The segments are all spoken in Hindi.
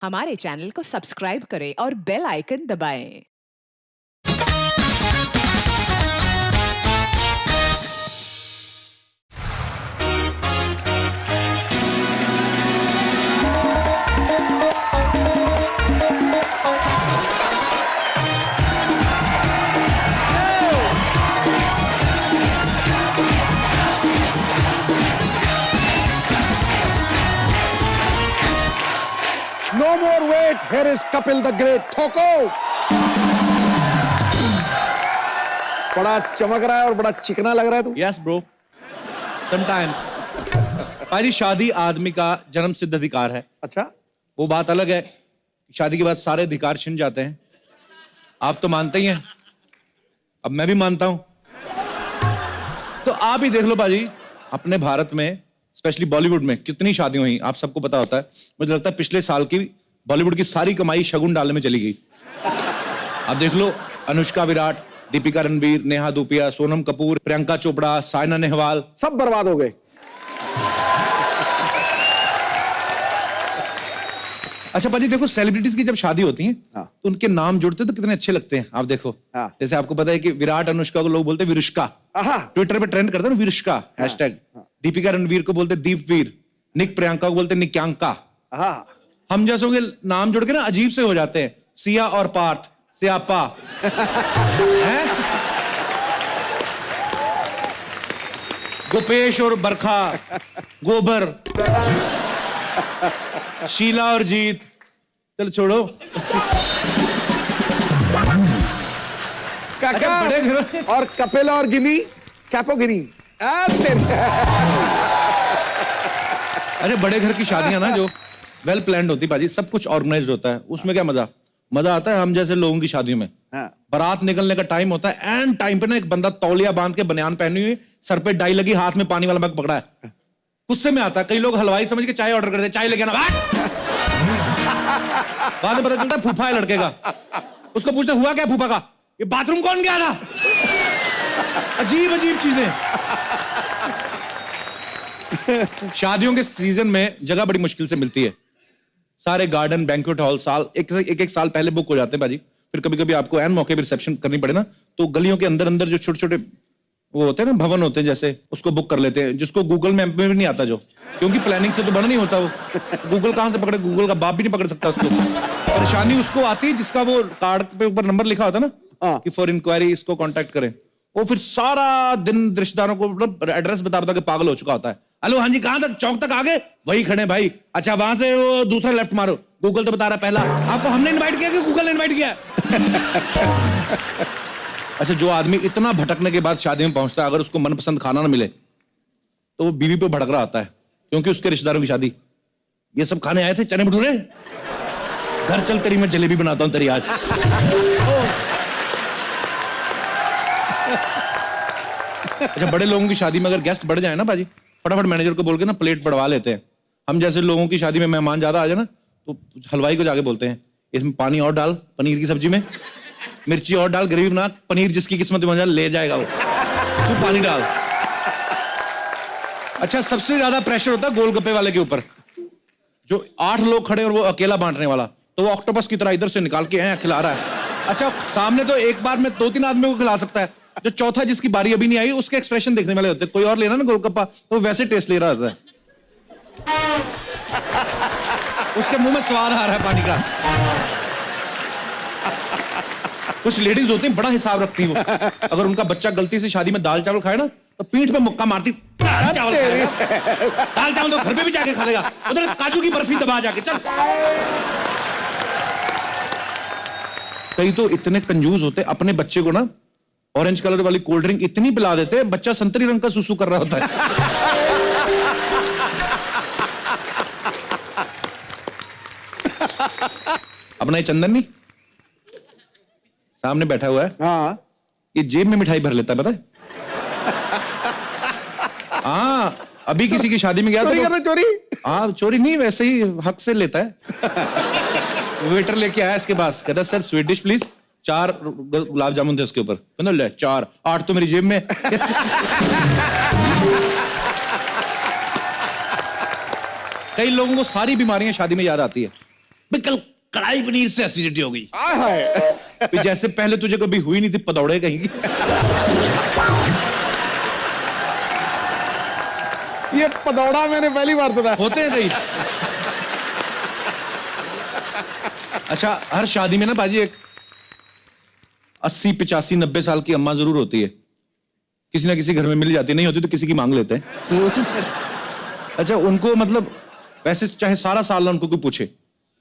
हमारे चैनल को सब्सक्राइब करें और बेल आइकन दबाएं। No more wait. Here is Kapil the Great. ठोको। बड़ा चमक रहा है और बड़ा चिकना लग रहा है तू। Yes, bro. Sometimes. हमारी शादी आदमी का जन्म सिद्ध अधिकार है। अच्छा। वो बात अलग है, शादी के बाद सारे अधिकार छिन जाते हैं। आप तो मानते ही हैं, अब मैं भी मानता हूं। तो आप ही देख लो बाजी, अपने भारत में स्पेशली बॉलीवुड में कितनी शादियां हुई, आप सबको पता होता है। मुझे लगता है पिछले साल की बॉलीवुड की सारी कमाई शगुन डालने में चली गई। आप देख लो, अनुष्का विराट, दीपिका रणवीर, नेहा धूपिया, सोनम कपूर, प्रियंका चोपड़ा, साइना नेहवाल, सब बर्बाद हो गए। अच्छा पाजी देखो, सेलिब्रिटीज की जब शादी होती है तो उनके नाम जुड़ते तो कितने अच्छे लगते हैं। आप देखो, जैसे आपको पता है कि विराट अनुष्का को लोग बोलते हैं विरुष्का, ट्विटर पे ट्रेंड करते हैं ना विरुष्का हैशटैग। दीपिका रणवीर को बोलते दीपवीर, निक प्रियंका को बोलते निक्यांका। हम जैसों के नाम जुड़ के ना अजीब से हो जाते हैं, सिया और पार्थ, सियापा हैं? गोपेश और बरखा, गोबर, शीला और जीत। चल छोड़ो। काका और कपिल और गिनी, कैपो गिनी। अरे बड़े घर की शादियां ना जो वेल प्लान्ड होती बाजी, सब कुछ ऑर्गेनाइज्ड होता है, उसमें क्या मजा मजा आता है। हम जैसे लोगों की शादियों में बारात निकलने का टाइम होता है, एंड टाइम पे ना एक बंदा तौलिया बांध के बनियान पहनी हुई, सर पे डाई लगी, हाथ में पानी वाला मग पकड़ा है, गुस्से में आता है। कई लोग हलवाई समझ के चाय ऑर्डर करते हैं, चाय लेके आना। बाद में पता चलता है फूफा है लड़के का। उसको पूछते हुआ क्या फूफा का, ये बाथरूम कौन गया था। अजीब अजीब चीजें। शादियों के सीजन में जगह बड़ी मुश्किल से मिलती है। सारे गार्डन, बैंक्वेट हॉल साल एक साल पहले बुक हो जाते हैं बाजी। फिर कभी कभी आपको एन मौके पर रिसेप्शन करनी पड़े ना, तो गलियों के अंदर अंदर जो छोटे छोटे वो होते हैं ना, भवन होते हैं जैसे, उसको बुक कर लेते हैं, जिसको गूगल मैप में भी नहीं आता, जो क्योंकि प्लानिंग से तो बना नहीं होता। वो गूगल कहां से पकड़े, गूगल का बाप भी नहीं पकड़ सकता उसको। परेशानी उसको आती है जिसका वो कार्ड पे ऊपर नंबर लिखा होता है ना कि फॉर इंक्वायरी इसको कांटेक्ट करें। वो फिर सारा दिन रिश्तेदारों को एड्रेस बता बता के पागल हो चुका होता है। हेलो, हाँ जी, कहां तक, चौक तक आगे, वही खड़े भाई। अच्छा वहां से वो दूसरा लेफ्ट मारो, गूगल तो बता रहा पहला। आपको हमने इन्वाइट किया कि गूगल ने इन्वाइट किया। अच्छा, जो आदमी इतना भटकने के बाद शादी में पहुंचता है, अगर उसको मनपसंद खाना ना मिले तो वो बीवी पे भड़क रहा आता है, क्योंकि उसके रिश्तेदारों की शादी। ये सब खाने आए थे चने भटूरे, घर चल तेरी मैं जलेबी बनाता हूं तेरी आज। अच्छा, बड़े लोगों की शादी में अगर गेस्ट बढ़ जाए ना बाजी, फटाफट मैनेजर को बोल के ना प्लेट बढ़वा लेते हैं। हम जैसे लोगों की शादी में मेहमान ज्यादा आ जाए ना, तो हलवाई को जाके बोलते हैं इसमें पानी और डाल, पनीर की सब्जी में मिर्ची और डाल, ग्रेवी बना, पनीर जिसकी किस्मत में ले जाएगा वो, तू पानी डाल। अच्छा, सबसे ज्यादा प्रेशर होता है गोलगप्पे वाले के ऊपर, जो 8 लोग खड़े और वो अकेला बांटने वाला, तो वो ऑक्टोपस की तरह इधर से निकाल के खिला रहा है। अच्छा, सामने तो एक बार में 2-3 आदमियों को खिला सकता है, जो चौथा जिसकी बारी अभी नहीं आई उसके एक्सप्रेशन देखने वाले होते हैं। कोई और लेना ना गोलगप्पा, तो वैसे टेस्ट ले रहा होता है, उसके मुंह में स्वाद आ रहा है पानी का। कुछ लेडीज होती हैं बड़ा हिसाब रखती हैं, अगर उनका बच्चा गलती से शादी में दाल चावल खाए ना, तो पीठ पे मुक्का मारती, दाल चावल तो घर पे भी जाके खा लेगा, उधर काजू की बर्फी दबा जाके चल। कई तो इतने कंजूस होते, अपने बच्चे को ना ऑरेंज कलर वाली कोल्ड ड्रिंक इतनी पिला देते हैं, बच्चा संतरी रंग का सुसु कर रहा होता है। अपना ये चंदन नहीं सामने बैठा हुआ है, ये जेब में मिठाई भर लेता है, पता है। हाँ, अभी किसी की शादी में गया तो चोरी, हाँ चोरी नहीं, वैसे ही हक से लेता है। वेटर लेके आया इसके पास, कहता sir sweet dish please, 4 gulab jamun थे उसके ऊपर, कहता ले 4, 8 तो मेरी जेब में। कई लोगों को सारी बीमारियां शादी में याद आती है। भाई कल कढ़ाई पनीर से एसिडिटी हो गई। आय हाय। भाई जैसे पहले तुझे कभी हुई नहीं थी पदौड़े कहीं की। ये पदौड़ा मैंने पहली बार सुना। होते हैं कहीं। अच्छा, हर शादी में ना बाजी एक 80, 85, 90 साल की अम्मा जरूर होती है, किसी ना किसी घर में मिल जाती, नहीं होती तो किसी की मांग लेते हैं। अच्छा, उनको मतलब वैसे चाहे सारा साल ना उनको कोई पूछे,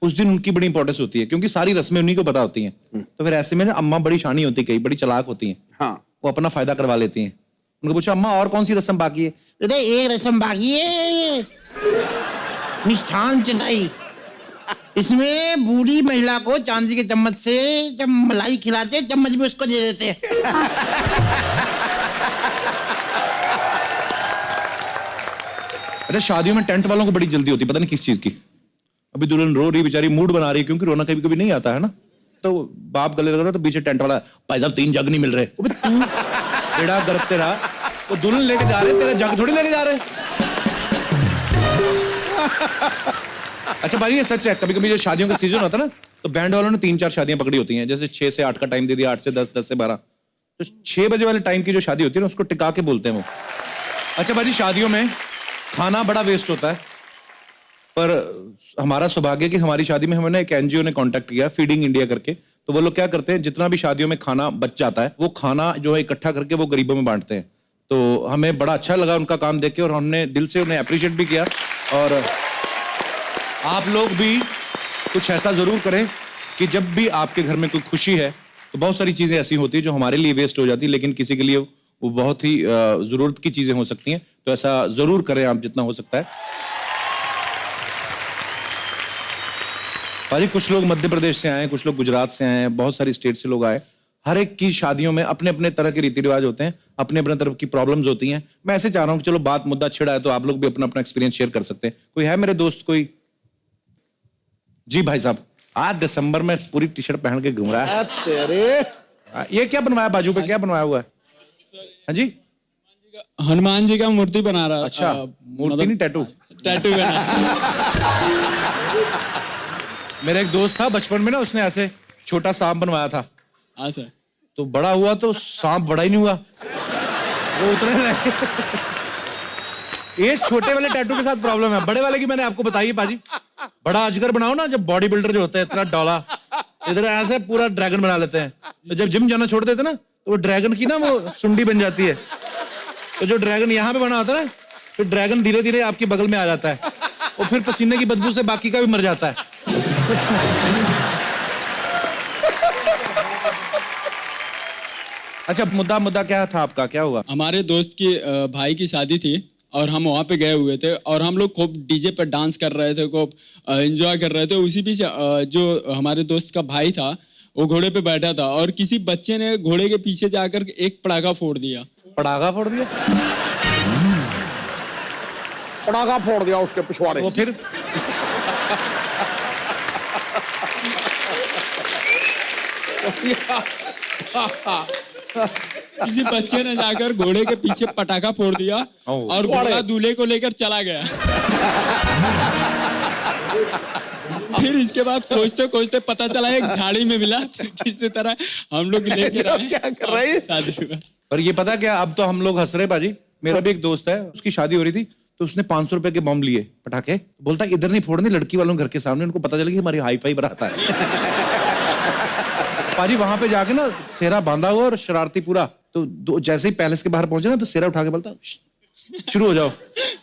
उस दिन उनकी बड़ी इंपॉर्टेंस होती है क्योंकि सारी रस्में उन्हीं को पता होती हैं। तो फिर ऐसे में ना अम्मा बड़ी शानी होती है, कई बड़ी चालाक होती हैं, हाँ। वो अपना फायदा करवा लेती हैं। उनको पूछो अम्मा और कौन सी रस्म बाकी है? अरे एक रस्म बाकी है, मिष्ठान चटाई। इसमें बूढ़ी महिला को चांदी के चम्मच से जब मलाई खिलाते चम्मच भी उसको दे देते हैं। अरे शादियों में टेंट वालों को बड़ी जल्दी होती है, पता नहीं किस चीज की। अभी दुल्हन रो रही बेचारी, मूड बना रही, क्योंकि रोना कभी कभी नहीं आता है ना। तो बाप गले लग रहा तो पीछे टेंट वाला, भाई साहब 3 जग नहीं मिल रहे। तू बेड़ा गर्भ तेरा, वो दुल्हन लेके जा रहे, तेरा जग थोड़ी लेके जा रहे। अच्छा भाई ये सच है, कभी कभी जो शादियों का सीजन होता है ना, तो बैंड वालों ने 3-4 शादियां पकड़ी होती हैं। जैसे 6 से 8 का टाइम दे दिया, 8 से 10, 10 से 12। तो 6 बजे वाले टाइम की जो शादी होती है ना, उसको टिका के बोलते हैं वो। अच्छा भाई शादियों में खाना बड़ा वेस्ट होता है, पर हमारा सौभाग्य कि हमारी शादी में हमें एक एनजीओ ने कांटेक्ट किया, फीडिंग इंडिया करके। तो वो लोग क्या करते हैं, जितना भी शादियों में खाना बच जाता है वो खाना जो है इकट्ठा करके वो गरीबों में बांटते हैं। तो हमें बड़ा अच्छा लगा उनका काम देख के, और हमने दिल से उन्हें अप्रिशिएट भी किया। और आप लोग भी कुछ ऐसा जरूर करें कि जब भी आपके घर में कोई खुशी है, तो बहुत सारी चीजें ऐसी होती है जो हमारे लिए वेस्ट हो जाती है, लेकिन किसी के लिए वो बहुत ही जरूरत की चीजें हो सकती हैं। तो ऐसा जरूर करें आप जितना हो सकता है। भाई कुछ लोग मध्य प्रदेश से आए, कुछ लोग गुजरात से आए, बहुत सारी स्टेट से लोग आए। हर एक की शादियों में अपने अपने तरह के रीति रिवाज होते हैं, अपने अपने तरह की प्रॉब्लम्स होती हैं। मैं ऐसे चाह रहा हूँ कि चलो बात मुद्दा छिड़ा है तो आप लोग भी अपना अपना एक्सपीरियंस शेयर कर सकते हैं। कोई है मेरे दोस्त कोई? जी भाई साहब, आज दिसंबर में पूरी टी शर्ट पहन के घूम रहा है। तेरे ये क्या बनवाया बाजू पे, क्या बनवाया हुआ है? हाँ जी, हनुमान जी का मूर्ति बना रहा। अच्छा मूर्ति नहीं, टैटू। टैटू बना। मेरा एक दोस्त था बचपन में ना, उसने ऐसे छोटा सांप बनवाया था। हाँ सर। तो बड़ा हुआ तो सांप बड़ा ही नहीं हुआ, वो उतने रहे। ये छोटे वाले टैटू के साथ प्रॉब्लम है, बड़े वाले की मैंने आपको बताई है पाजी। बड़ा अजगर बनाओ ना, जब बॉडी बिल्डर जो होता है इतना डॉला, इधर ऐसे पूरा ड्रैगन बना लेते हैं। तो जब जिम जाना छोड़ देते ना, तो वो ड्रैगन की ना वो सुंडी बन जाती है। तो जो ड्रैगन यहाँ पे बना होता है ना, फिर ड्रैगन धीरे धीरे आपके बगल में आ जाता है, और फिर पसीने की बदबू से बाकी का भी मर जाता है। अच्छा मुद्दा क्या था आपका, क्या हुआ? हमारे दोस्त की भाई की शादी थी और हम वहाँ पे गए हुए थे और हम लोग खूब डीजे पर डांस कर रहे थे, खूब एंजॉय कर रहे थे। उसी बीच जो हमारे दोस्त का भाई था वो घोड़े पे बैठा था और किसी बच्चे ने घोड़े के पीछे जाकर एक पटाखा फोड़ दिया। पटाखा फोड़ दिया? पटाखा फोड़ दिया उसके पिछवाड़े। वो फिर किसी बच्चे ने जाकर घोड़े के पीछे पटाखा फोड़ दिया और घोड़ा दूल्हे को लेकर चला गया। फिर इसके बाद खोजते खोजते पता चला एक झाड़ी में मिला, किसी तरह हम लोग लेके आए। क्या कर रही है? शादी हुआ। और ये पता क्या, अब तो हम लोग हंस रहे बाजी। मेरा भी एक दोस्त है, उसकी शादी हो रही थी, तो उसने 500 रुपए के बम लिए पटाखे। बोलता इधर नहीं फोड़ने, लड़की वालों घर के सामने, उनको पता चला कि हमारी हाई फाई बरात है। पाजी वहां पे जाके ना सेहरा बांधा हुआ और शरारती पूरा। तो जैसे ही पैलेस के बाहर पहुंचे ना, तो सेहरा उठा के बोलता शुरू हो जाओ।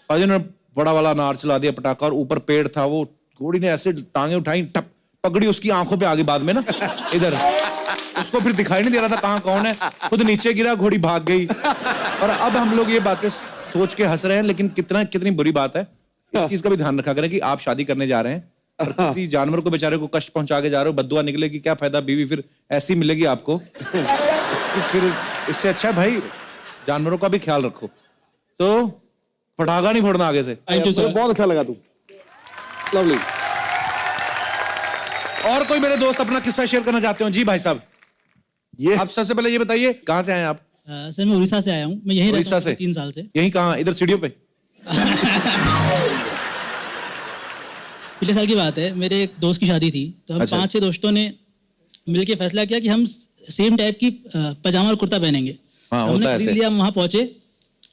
पाजी ने बड़ा वाला अनार चला दिया पटाखा, और ऊपर पेड़ था, वो घोड़ी ने ऐसे टांगे उठाई, टप पकड़ी उसकी आंखों पे आगे बाद में ना इधर। उसको फिर दिखाई नहीं दे रहा था कहाँ कौन है, खुद नीचे गिरा, घोड़ी भाग गई। और अब हम लोग ये बातें सोच के हंस रहे हैं, लेकिन कितनी बुरी बात है। इस चीज का भी ध्यान रखा करें कि आप शादी करने जा रहे हैं और किसी जानवर को बेचारे को कष्ट पहुंचा के जा रहे हो, बद्दुआ निकलेगी, क्या फायदा, बीवी फिर ऐसी मिलेगी आपको। फिर इससे अच्छा भाई जानवरों का भी ख्याल रखो। तो पटाखा नहीं फोड़ना आगे से। Thank you sir. बहुत अच्छा लगा तू, लवली। और कोई मेरे दोस्त अपना किस्सा शेयर करना चाहते हो? जी भाई साहब, ये आप सबसे पहले ये बताइए कहाँ से आए आप? सर मैं उड़ीसा से आया हूँ, मैं यहीं रहता उड़ीसा हूँ से? 3 साल से। यहीं कहाँ, इधर सीढ़ियों पे? पिछले साल की बात है, मेरे एक दोस्त की शादी थी, तो हम अच्छा। 5-6 दोस्तों ने मिलकर फैसला किया कि हम सेम टाइप की पजामा और कुर्ता पहनेंगे। हाँ, हमने होता है खरीद ऐसे। लिया, हम वहाँ पहुंचे,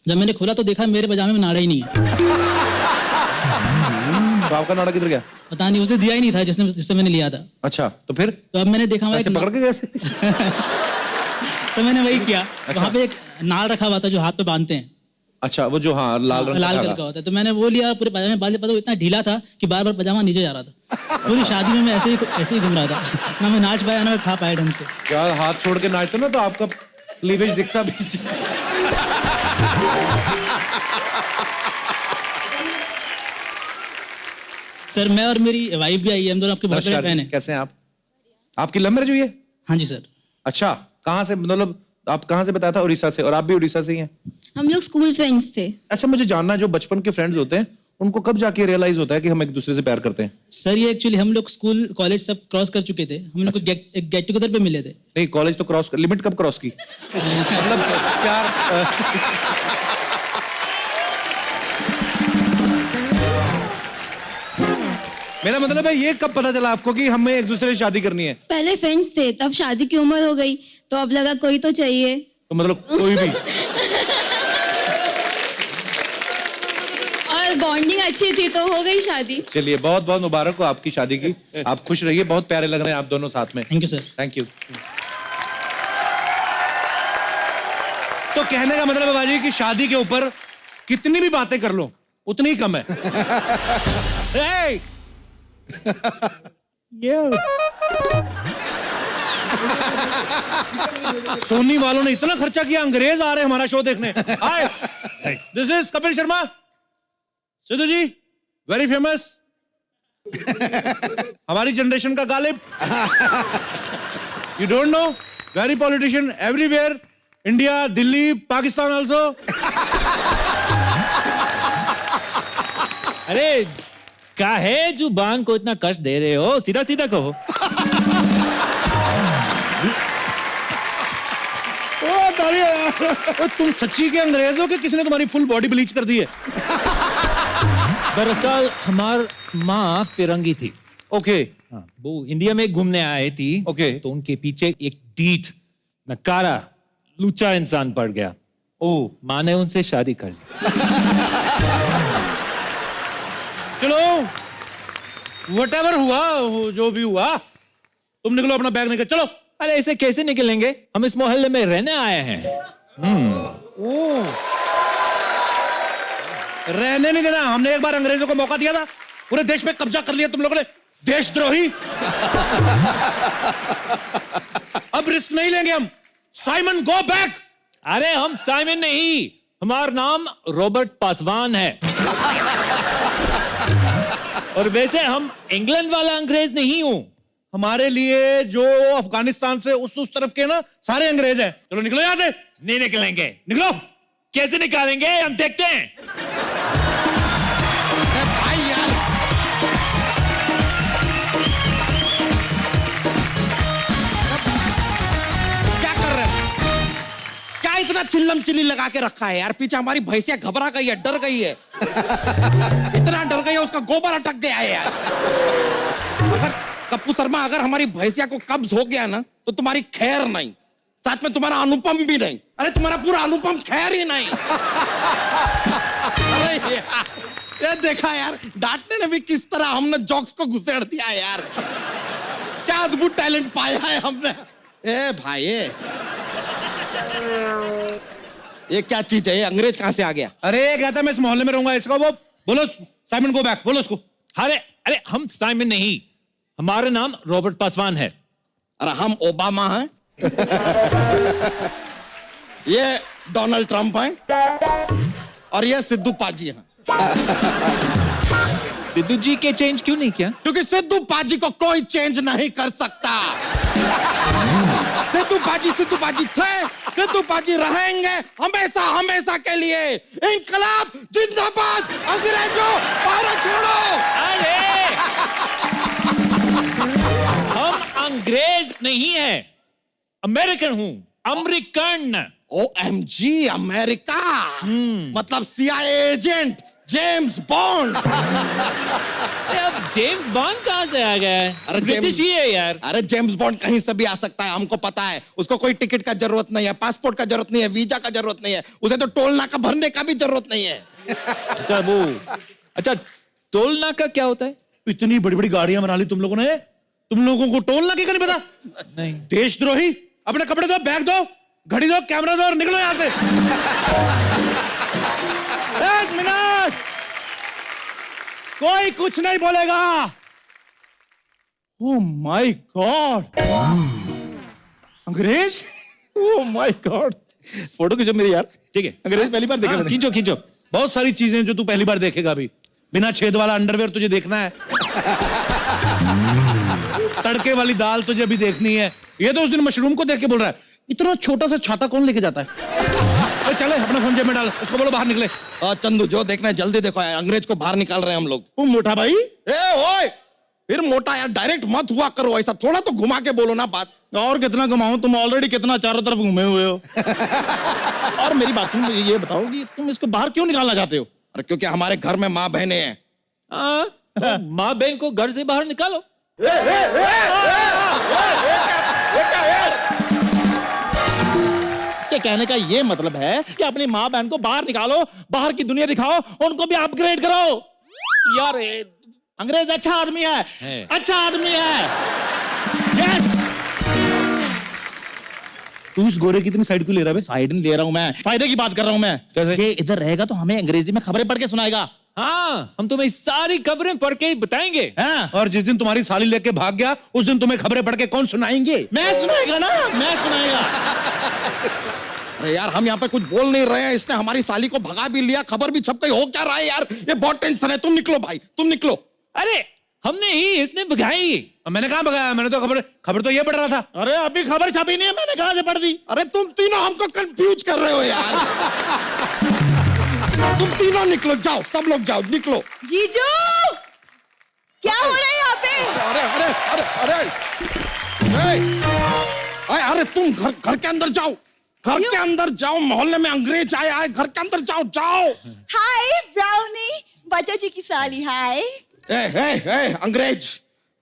जब मैंने खोला तो देखा मेरे पजामे में नाड़ा ही नहीं है। तो आपका नाड़ा किधर गया? पता नहीं, उसे दिया ही नहीं था जिससे मैंने लिया था। अच्छा, तो फिर तो अब मैंने देखा वहाँ ऐसे एक पकड़ के कैसे? तो मैंने वही किया, वहाँ पे एक नाल रखा हुआ था जो हाथ पे बांधते हैं, अच्छा, वो जो हाँ लाल रंग लाल का कलर धागा। का होता है, तो मैंने वो लिया, पूरे पजामे बांध लिया, पता वो इतना ढीला था कि बार बार पजामा नीचे जा रहा था। पूरी शादी में मैं ऐसे ही घूम रहा था, ना मैं नाच पाया ना मैं खा पाया ढंग से। यार हाथ छोड़ के नाचते ना तो आपका क्लीवेज दिखता पीछे। सर मैं और मेरी वाइफ भी आई है, हम दोनों आपके बहुत बड़े नमस्कार फैन जी, हैं। कैसे हैं आप? आपकी लव मैरिज हुई है? हाँ जी सर। अच्छा, कहाँ से, मतलब आप कहाँ से बताया था? उड़ीसा से। और आप भी उड़ीसा से ही हैं? हम लोग स्कूल फ्रेंड्स थे। अच्छा, मुझे जानना है, जो बचपन के फ्रेंड्स होते हैं उनको कब जाके रियलाइज होता है कि हम एक दूसरे से प्यार करते हैं? सर ये एक्चुअली हम लोग स्कूल कॉलेज सब क्रॉस कर चुके थे, हम लोग एक गेट टुगेदर पे मिले थे। नहीं, कॉलेज तो क्रॉस, लिमिट कब क्रॉस की? मतलब प्यार मेरा मतलब है ये कब पता चला आपको कि हमें एक दूसरे से शादी करनी है? पहले फ्रेंड्स थे, तब शादी की उम्र हो गई तो अब लगा कोई तो चाहिए। तो मतलब कोई भी? और बॉन्डिंग अच्छी थी तो हो गई शादी। चलिए, बहुत बहुत मुबारक हो आपकी शादी की। आप खुश रहिए, बहुत प्यारे लग रहे हैं आप दोनों साथ में। Thank you sir. Thank you. तो कहने का मतलब है बाजी कि शादी के ऊपर कितनी भी बातें कर लो उतनी ही कम है। hey! सोनी वालों ने इतना खर्चा किया, अंग्रेज आ रहे हैं हमारा शो देखने। Hi, this is Kapil Sharma. Sidhu ji, very famous, हमारी जनरेशन का Ghalib. You don't know, very politician everywhere, India, Delhi, Pakistan also. अरे काहे जुबान को इतना कष्ट दे रहे हो? सीधा सीधा कहो। तुम सच्ची के अंग्रेज हो कि किसी ने तुम्हारी फुल बॉडी ब्लीच कर दी है? दरअसल हमार माँ फिरंगी थी। ओके। हाँ, वो इंडिया में घूमने आए थी। ओके। तो उनके पीछे एक डीठ नकारा लुच्चा इंसान पड़ गया। ओ, माँ ने उनसे शादी कर ली। चलो व्हाटएवर हुआ, जो भी हुआ, तुम निकलो, अपना बैग निकल चलो। अरे ऐसे कैसे निकलेंगे? हम इस मोहल्ले में रहने आए हैं। ओ, रहने नहीं देना। हमने एक बार अंग्रेजों को मौका दिया था, पूरे देश पे कब्जा कर लिया तुम लोगों ने, देशद्रोही। अब रिस्क नहीं लेंगे हम। Simon, go back. अरे हम साइमन नहीं, हमारा नाम रॉबर्ट पासवान है। और वैसे हम इंग्लैंड वाला अंग्रेज नहीं हूं। हमारे लिए जो अफगानिस्तान से उस तरफ के ना सारे अंग्रेज हैं। चलो निकलो यहां से। नहीं निकलेंगे। निकलो। कैसे निकालेंगे? हम देखते हैं। भाई यार, क्या कर रहे हो? क्या इतना चिल्लम चिल्ली लगा के रखा है यार? पीछे हमारी भैंसिया घबरा गई है, डर गई है। इतना डर गई है, उसका गोबर अटक गया है यार। अगर कप्पू शर्मा, अगर हमारी भैंसिया को कब्ज हो गया ना तो तुम्हारी खैर नहीं, साथ में तुम्हारा अनुपम भी नहीं। अरे तुम्हारा पूरा अनुपम खैर ही नहीं। अरे यार, ये देखा यार, डांटने ने भी किस तरह हमने जोक्स को घुसेड़ दिया यार। क्या अद्भुत टैलेंट पाया है हमने। ए भाई, ये क्या चीज है? ये अंग्रेज कहां से आ गया? अरे कहता मैं इस मोहल्ले में रहूंगा, इसको वो बोलो, साइमन गो बैक, बोलो उसको। अरे अरे हम साइमन नहीं, हमारा नाम रॉबर्ट पासवान है। अरे हम ओबामा हैं। ये डोनाल्ड ट्रंप हैं और ये सिद्धू पाजी हैं। सिद्धू जी के चेंज क्यों नहीं किया? क्योंकि सिद्धू पाजी को कोई चेंज नहीं कर सकता। सिद्धू पाजी थे, सिद्धू पाजी रहेंगे हमेशा हमेशा के लिए। इंकलाब जिंदाबाद, अंग्रेजों भारत छोड़ो। अरे हम अंग्रेज नहीं हैं, अमेरिकन हूं, अमेरिकन। OMG, America. मतलब CIA एजेंट, जेम्स बॉन्ड। अरे अब जेम्स बॉन्ड कहाँ से आ गया है? अरे ब्रिटिश ही है यार। अरे जेम्स बॉन्ड कहीं से भी आ सकता है, हमको पता है। उसको कोई टिकट का जरूरत नहीं है, पासपोर्ट का जरूरत नहीं है, वीजा का जरूरत नहीं है, उसे तो टोल नाका भरने का भी जरूरत नहीं है। अच्छा टोल नाका क्या होता है? इतनी बड़ी बड़ी गाड़ियां बना ली तुम लोगों ने, तुम लोगों को टोल नाके का नहीं पता? नहीं। देशद्रोही, अपने कपड़े दो, बैग दो, घड़ी दो, कैमरा दो और निकलो यहां से। एक मिनट, कोई कुछ नहीं बोलेगा। ओह माय गॉड, अंग्रेज, ओह माय गॉड। फोटो खींचो मेरी यार। ठीक है, अंग्रेज पहली बार देखा हाँ, मैंने। खींचो खींचो। बहुत सारी चीजें जो तू पहली बार देखेगा अभी। बिना छेद वाला अंडरवेयर तुझे देखना है, तड़के वाली दाल तुझे अभी देखनी है। ये तो उस दिन मशरूम को देख के बोल रहा है, इतना छोटा सा छाता कौन लेके जाता है? चले अपना फोन जेब में डाल, उसको बोलो बाहर निकले। चंदू जो देखना है जल्दी देखो, अंग्रेज को बाहर निकाल रहे हैं हम लोग। तू मोटा भाई, ओए फिर मोटा यार, डायरेक्ट मत हुआ करो ऐसा, थोड़ा तो घुमा के बोलो ना बात। और कितना कमाऊं, तुम ऑलरेडी कितना चारों तरफ घूमे हुए हो। और मेरी बात सुन, ये बताओ कि तुम इसको बाहर क्यों निकालना चाहते हो? अरे क्योंकि हमारे घर में माँ बहनें हैं। हाँ, तो माँ बहन को घर से बाहर निकालो। इसके कहने का ये मतलब है कि अपनी माँ बहन को बाहर निकालो, बाहर की दुनिया दिखाओ, उनको भी अपग्रेड करो। यार अंग्रेज अच्छा आदमी है। अच्छा आदमी है। यस। तू इस गोरे की इतनी साइड क्यों ले रहा है? साइड नहीं ले रहा हूं मैं, फायदे की बात कर रहा हूं मैं। कैसे? ये इधर रहेगा तो हमें अंग्रेजी में खबरें पढ़ के सुनाएगा। हाँ, हम तुम्हें सारी खबरें पढ़ के ही बताएंगे। हाँ? और जिस दिन तुम्हारी साली लेके भाग गया, उस दिन तुम्हें खबरें पढ़ के कौन सुनाएंगे? मैं सुनाएगा ना, मैं सुनाएगा। अरे यार हम यहाँ पे कुछ बोल नहीं रहे हैं, इसने हमारी साली को भगा भी लिया, खबर भी छप गई, हो क्या रहा है यार? ये बहुत टेंशन है। तुम निकलो भाई, तुम निकलो। अरे हमने ही, इसने भगाई। मैंने कहा भगाया? मैंने तो खबर तो ये पढ़ रहा था। अरे अभी खबर छपी नहीं है, मैंने कहां से पढ़ दी? अरे तुम तीनों हमको कंफ्यूज कर रहे हो यार। तुम तीनों निकलो, जाओ, सब लोग जाओ, निकलो। जीजू क्या हो रहा है यहाँ पे? अरे अरे अरे अरे अरे तुम घर के अंदर जाओ, घर के अंदर जाओ, मोहल्ले में अंग्रेज आए, घर के अंदर जाओ, जाओ। हाय ब्राउनी, बच्चा जी की साली। हाय अंग्रेज,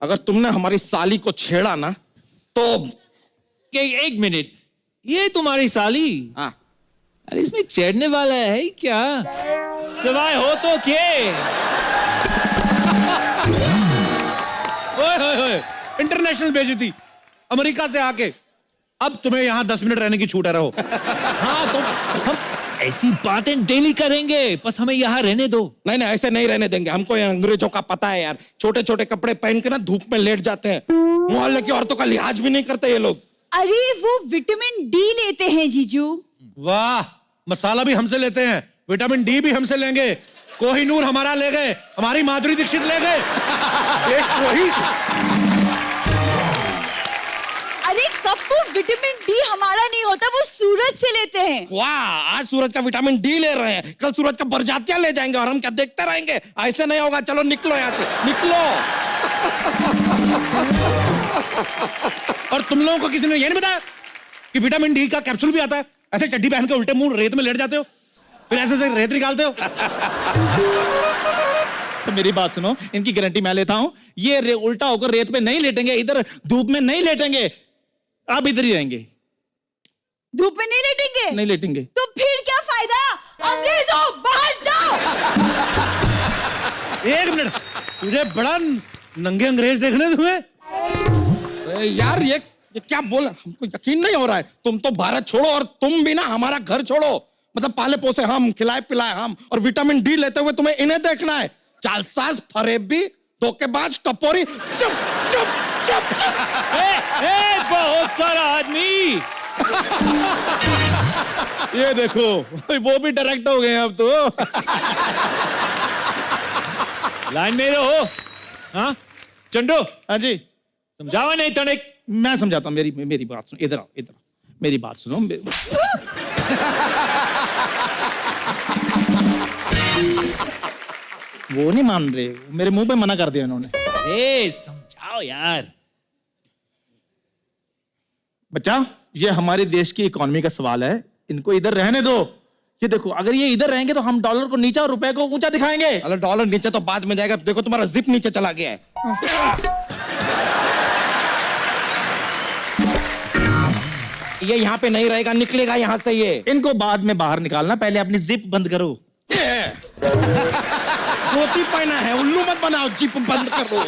अगर तुमने हमारी साली को छेड़ा ना तो एक मिनट, ये तुम्हारी साली? हाँ। अरे इसमें चढ़ने वाला है क्या? सिवाय हो तो के। ओए इंटरनेशनल बेइज्जती, अमेरिका से आके। अब तुम्हें यहाँ 10 मिनट रहने की छूट है, रहो। हाँ तो हम ऐसी बातें डेली करेंगे, बस हमें यहाँ रहने दो। नहीं नहीं, ऐसे नहीं रहने देंगे। हमको ये अंग्रेजों का पता है यार, छोटे छोटे कपड़े पहन के ना धूप में लेट जाते हैं, मोहल्ले की औरतों का लिहाज भी नहीं करते ये लोग। अरे वो विटामिन डी लेते हैं जीजू। वाह, मसाला भी हमसे लेते हैं, विटामिन डी भी हमसे लेंगे, कोहिनूर हमारा ले गए, हमारी माधुरी दीक्षित ले गए। अरे कप्पू, विटामिन डी हमारा नहीं होता, वो सूरज से लेते हैं। वाह, आज सूरज का विटामिन डी ले रहे हैं, कल सूरज का बरजातियां ले जाएंगे और हम क्या देखते रहेंगे? ऐसे नहीं होगा। चलो निकलो यहाँ से, निकलो। और तुम लोगों को किसी ने ये नहीं बताया कि विटामिन डी का कैप्सूल भी आता है? ऐसे चड्डी पहन के उल्टे मुंह रेत में लेट जाते हो, फिर ऐसे से रेत निकालते हो। तो मेरी बात सुनो, इनकी गारंटी मैं लेता हूं, ये उल्टा होकर रेत पे नहीं लेटेंगे, इधर धूप में नहीं लेटेंगे, आप इधर ही रहेंगे। धूप में नहीं लेटेंगे? नहीं लेटेंगे। तो फिर क्या फायदा? अंग्रेजों बाहर जाओ। एक मिनट, तुझे बड़ा नंगे अंग्रेज देखने तुम्हें? अरे यार ये क्या बोल, हमको यकीन नहीं हो रहा है। तुम तो भारत छोड़ो और तुम भी ना हमारा घर छोड़ो। मतलब पाले पोसे हम, खिलाए पिलाए हम, और विटामिन डी लेते हुए तुम्हें इन्हें देखना है। चालसाज, फरेबी, धोखेबाज, टपोरी। चुप चुप चुप चुप। बहुत सारा आदमी। ये देखो, वो भी डायरेक्ट हो गए अब तो। लाइन में रहो। हाँ चंडू, हाँ जी, समझाओ नहीं तो नहीं। मैं समझाता हूँ, मेरी बात सुनो, इधर आओ, इधर आओ, मेरी बात सुनो। वो नहीं मान रहे, मेरे मुंह पे मना कर दिया इन्होंने। समझाओ यार। बच्चा, ये हमारे देश की इकोनॉमी का सवाल है, इनको इधर रहने दो। ये देखो, अगर ये इधर रहेंगे तो हम डॉलर को नीचा और रुपए को ऊंचा दिखाएंगे। अगर डॉलर नीचे तो बाद में जाएगा। देखो तुम्हारा जिप नीचे चला गया है। ये यहाँ पे नहीं रहेगा, निकलेगा यहाँ से ये। इनको बाद में बाहर निकालना, पहले अपनी जिप बंद करो। धोती पहना है, उल्लू मत बनाओ, जिप बंद करो।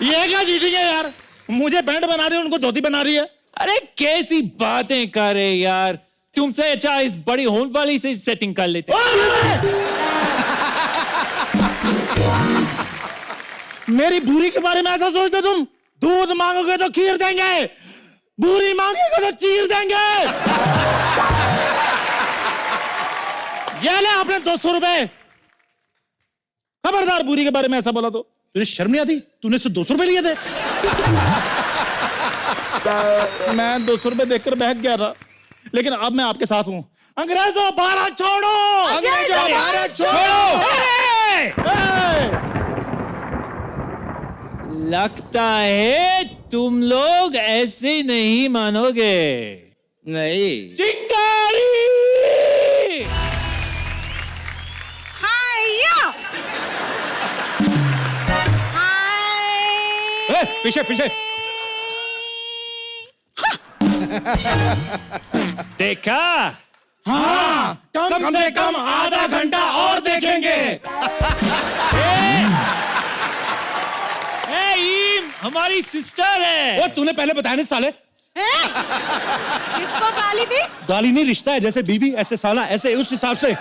ये क्या चीटिंग है यार? मुझे पैंट बना रही है, उनको धोती बना रही है। अरे कैसी बातें कर रहे यार, तुमसे अच्छा इस बड़ी होन वाली से सेटिंग कर लेते। मेरी बूरी के बारे में ऐसा सोचते तुम? दूध मांगोगे तो खीर देंगे, बूरी मांगोगे तो चीर देंगे। ये ले अपने 200 रुपए। खबरदार बूरी के बारे में ऐसा बोला तो। तुझे शर्म नहीं आती? तूने उससे 200 रुपए लिए थे। मैं 200 रुपए देखकर बहक गया था, लेकिन अब मैं आपके साथ हूं। अंग्रेजों भारत छोड़ो, अंग्रेजों भारत छोड़ो। लगता है तुम लोग ऐसे नहीं मानोगे। नहीं, चिंगारी! पीछे पीछे। देखा? हाँ, कम से कम आधा घंटा और देखेंगे। ईम हमारी सिस्टर है। ओ, तूने पहले बताया नहीं साले। किसको गाली दी? गाली नहीं, रिश्ता है, जैसे बीवी ऐसे साला, ऐसे उस हिसाब से।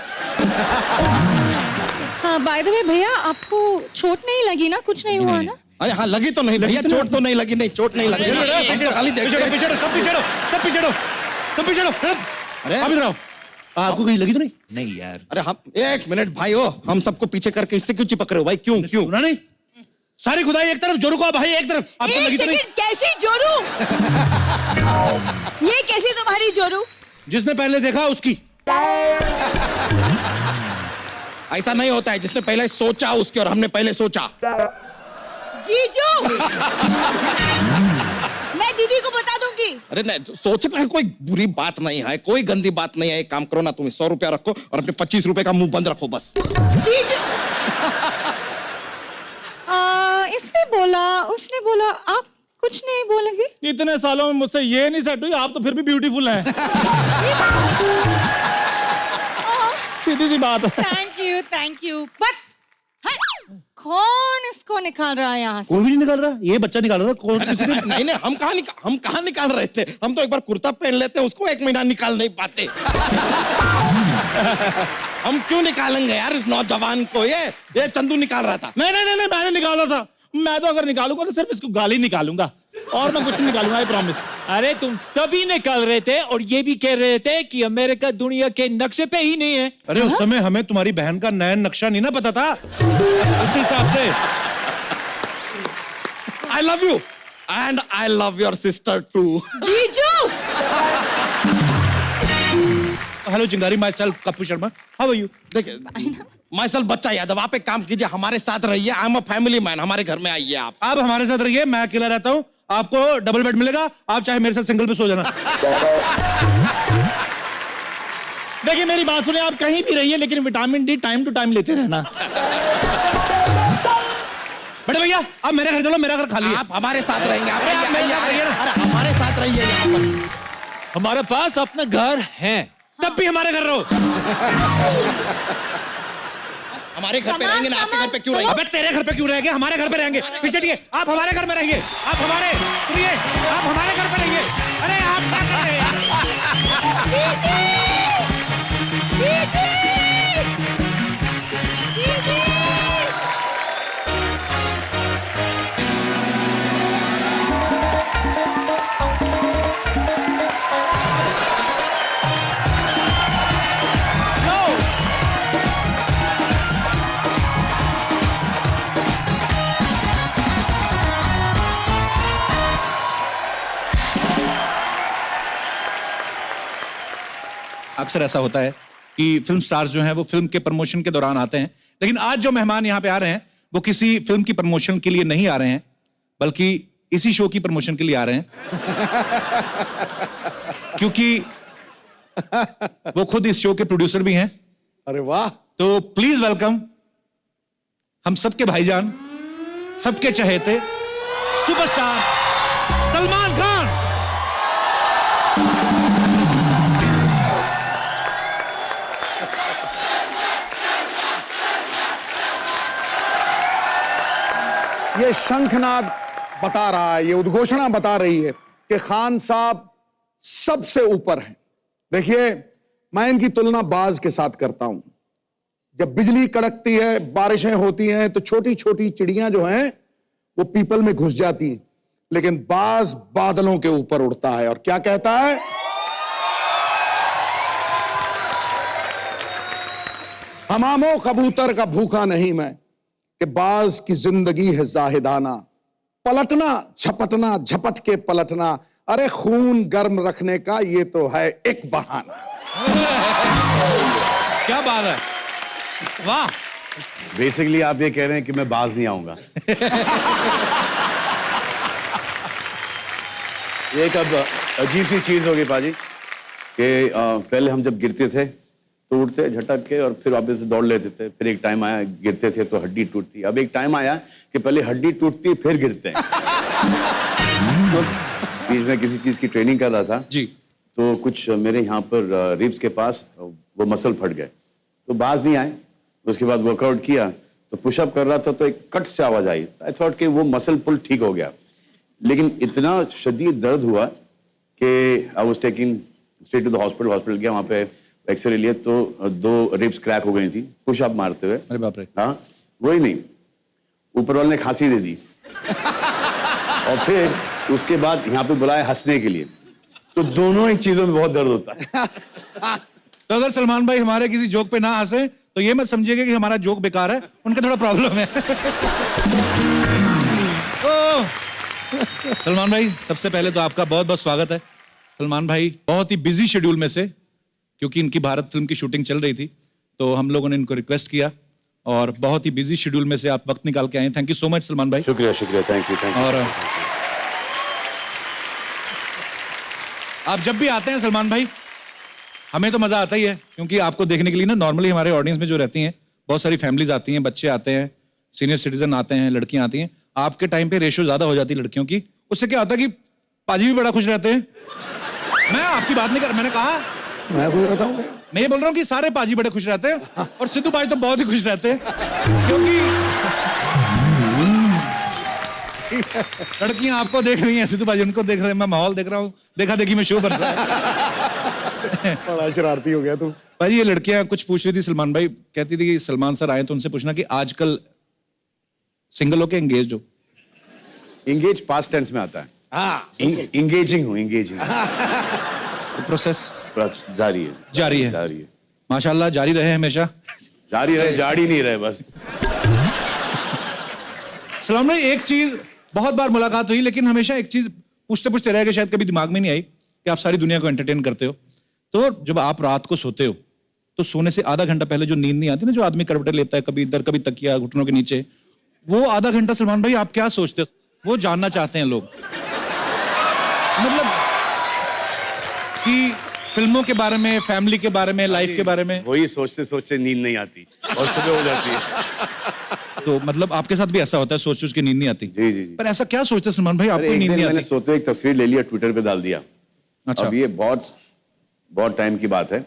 हाँ, बाय द वे भैया, आपको चोट नहीं लगी ना? कुछ नहीं हुआ ना? अरे हाँ, लगी तो नहीं भैया, चोट तो नहीं लगी। नहीं, चोट नहीं लगी। हम तो खाली देख रहे हैं। अरे आप इधर आओ। आपको कहीं लगी तो नहीं? नहीं यार। अरे हम, एक मिनट भाई हो, हम सबको पीछे करके इससे क्यों चिपक रहे हो भाई? क्यों क्यों? सुना नहीं? सारी खुदाई एक तरफ, जोरू को भाई एक तरफ। आपको लगी तो नहीं? कैसी जोरू? ये कैसी तुम्हारी जोरू? जिसने पहले देखा उसकी। ऐसा नहीं होता है, जिसने पहले सोचा उसके, और हमने पहले सोचा। जीजू, मैं दीदी को बता दूंगी। अरे नहीं, सोचना है कोई बुरी बात नहीं है, कोई गंदी बात नहीं है। एक काम करो ना, तुम 100 रुपया रखो और अपने 25 रुपए का मुंह बंद रखो बस। जीजू, उसने बोला आप कुछ नहीं बोलेंगे? इतने सालों में मुझसे ये नहीं सेट हुई, आप तो फिर भी ब्यूटीफुल हैं। सीधी सी बात है। Thank you. बट कौन इसको निकाल रहा है यहाँ से? कोई भी नहीं निकाल रहा, ये बच्चा निकाल रहा था। कौन? नहीं नहीं, हम कहाँ निकाल रहे थे? हम तो एक बार कुर्ता पहन लेते हैं, उसको 1 महीना निकाल नहीं पाते। हम क्यों निकालेंगे यार इस नौजवान को? ये चंदू निकाल रहा था। नहीं, मैंने निकाला था। मैं तो अगर निकालूंगा तो सिर्फ इसको गाली निकालूंगा, और मैं कुछ नहीं निकालूंगा, आई प्रॉमिस। अरे तुम सभी निकाल रहे थे और ये भी कह रहे थे कि अमेरिका दुनिया के नक्शे पे ही नहीं है। अरे उस समय हमें तुम्हारी बहन का नया नक्शा नहीं ना पता था, उस हिसाब से। I love you and I love your sister too. जीजू, hello Chingari, myself Kappu Sharma, how are you? देखिए, माइसेल्फ बच्चा यादव, आप एक काम कीजिए, हमारे साथ रहिए। I am a family man, हमारे घर में आइए आप। आप हमारे साथ रहिए, मैं अकेला रहता हूँ, आपको डबल बेड मिलेगा, आप चाहे मेरे साथ सिंगल पे सो जाना। देखिए मेरी बात सुनिए, आप कहीं भी रहिए, लेकिन vitamin D time to time लेते रहना। बड़े भैया, आप मेरे घर चलो, मेरा घर खाली है। आप हमारे साथ रहेंगे। आप आप मेरे साथ रहिए ना। अरे हमारे साथ रहिए यहाँ पर। हमारे पास अपना घर है। तब भी हमारे घर रहो। हमारे घर पे रहेंगे ना, आपके घर पे क्यों रहेंगे? अबे तेरे घर पे क्यों रहेंगे? हमारे घर पे रहेंगे। पीछे दिए, आप हमारे घर में रहिए। आप हमारे सुनिए, आप हमारे घर पे रहिए। अरे आप क्या कर रहे हैं? अक्सर ऐसा होता है कि फिल्म स्टार्स जो हैं वो फिल्म के प्रमोशन के दौरान आते हैं, लेकिन आज जो मेहमान यहाँ पे आ रहे हैं वो किसी फिल्म की प्रमोशन के लिए नहीं आ रहे हैं, बल्कि इसी शो की प्रमोशन के लिए आ रहे हैं। क्योंकि वो खुद इस शो के प्रोड्यूसर भी हैं। अरे वाह। तो प्लीज वेलकम हम सबके भाईजान, सबके चहेते सुपरस्टार सलमान खान। ये शंखनाद बता रहा है, ये उद्घोषणा बता रही है कि खान साहब सबसे ऊपर हैं। देखिए, मैं इनकी तुलना बाज के साथ करता हूं। जब बिजली कड़कती है, बारिशें होती हैं, तो छोटी छोटी चिड़ियां जो हैं वो पीपल में घुस जाती हैं, लेकिन बाज बादलों के ऊपर उड़ता है और क्या कहता है? हमामो कबूतर का भूखा नहीं मैं, कि बाज की जिंदगी है जाहिदाना, पलटना झपटना झपट के पलटना, अरे खून गर्म रखने का ये तो है एक बहाना। क्या बात है, वाह। बेसिकली आप ये कह रहे हैं कि मैं बाज नहीं आऊंगा। एक अब अजीब सी चीज होगी पाजी कि पहले हम जब गिरते थे तो उठते झटक के और फिर वापस दौड़ लेते थे, फिर एक टाइम आया गिरते थे तो हड्डी टूटती, अब एक टाइम आया कि पहले हड्डी टूटती फिर गिरते हैं। तो बीच में किसी चीज की ट्रेनिंग कर रहा था जी, तो कुछ मेरे यहाँ पर रिब्स के पास वो मसल फट गए, तो बाज नहीं आए। उसके बाद वर्कआउट किया तो पुशअप कर रहा था तो एक कट से आवाज आई। आई थॉट कि वो मसल पुल ठीक हो गया, लेकिन इतना शदीद दर्द हुआ कि I was taking straight to the hospital गया, वहाँ पे एक्सरे लिए तो 2 रिब्स क्रैक हो गई थी पुशअप मारते हुए। अरे बाप रे। हाँ, वही नहीं, ऊपर वाले ने खांसी दे दी और फिर उसके बाद यहाँ पे बुलाया हंसने के लिए, तो दोनों ही चीजों में बहुत दर्द होता है। तो अगर सलमान भाई हमारे किसी जोक पे ना हंसे तो ये मत समझिएगा कि हमारा जोक बेकार है, उनका थोड़ा प्रॉब्लम है। सलमान भाई, सबसे पहले तो आपका बहुत बहुत स्वागत है। सलमान भाई बहुत ही बिजी शेड्यूल में से, क्योंकि इनकी भारत फिल्म की शूटिंग चल रही थी, तो हम लोगों ने इनको रिक्वेस्ट किया और बहुत ही बिजी शेड्यूल में से आप वक्त निकाल के आए। Thank you so much Salman भाई। शुक्रिया शुक्रिया, थैंक यू। और आप जब भी आते हैं सलमान भाई, हमें तो मजा आता ही है, क्योंकि आपको देखने के लिए ना नॉर्मली हमारे ऑडियंस में जो रहती हैं बहुत सारी फैमिलीज आती हैं, बच्चे आते हैं, सीनियर सिटीजन आते हैं, लड़कियां आती हैं। आपके टाइम पे रेशियो ज्यादा हो जाती है लड़कियों की, उससे क्या होता है कि पाजी भी बड़ा खुश रहते हैं। मैं आपकी बात नहीं कर, मैंने कहा मैं खुश रहता हूँ, मैं ये बोल रहा हूँ कि सारे पाजी बड़े खुश रहते हैं और सिद्धू पाजी तो बहुत ही खुश रहते हैं, क्योंकि लड़कियां आपको देख रही हैं, सिद्धू पाजी उनको देख रहे हैं, मैं माहौल देख रहा हूँ, देखा देखी में शो बन रहा है। बड़ा शरारती हो गया तू। भाई ये लड़कियां कुछ पूछ रही थी सलमान भाई, कहती थी कि सलमान सर आए तो उनसे पूछना कि आजकल सिंगल हो के एंगेज हो? इंगेज पास्ट टेंस में आता है। हाँ, इंगेजिंग हूँ, इंगेजिंग प्रोसेस जारी है, जारी है, जारी है, माशाल्लाह जारी रहे हमेशा, जारी रहे, जारी नहीं रहे बस। सलमान भाई एक चीज, बहुत बार मुलाकात हुई लेकिन हमेशा एक चीज पूछते पूछते रह गए, शायद कभी दिमाग में नहीं आई कि आप सारी दुनिया को एंटरटेन करते हो। तो जब आप रात को सोते हो तो सोने से आधा घंटा पहले जो नींद नहीं आती ना, जो आदमी करवटें लेता है कभी इधर कभी तकिया घुटनों के नीचे, वो आधा घंटा सलमान भाई आप क्या सोचते हो? वो जानना चाहते हैं लोग, मतलब कि फिल्मों के बारे में, फैमिली के बारे में, लाइफ के बारे में। वही सोचते सोचते नींद नहीं आती और सुबह हो जाती है। तो मतलब आपके साथ भी ऐसा होता है, सोच सोच के नींद नहीं आती? जी जी जी। पर ऐसा क्या सोचते हैं सलमान भाई, आपको एक नींद दिन नहीं मैंने आती? सोते एक तस्वीर ले लिया, ट्विटर पे डाल दिया। अच्छा। अब ये बहुत टाइम की बात है,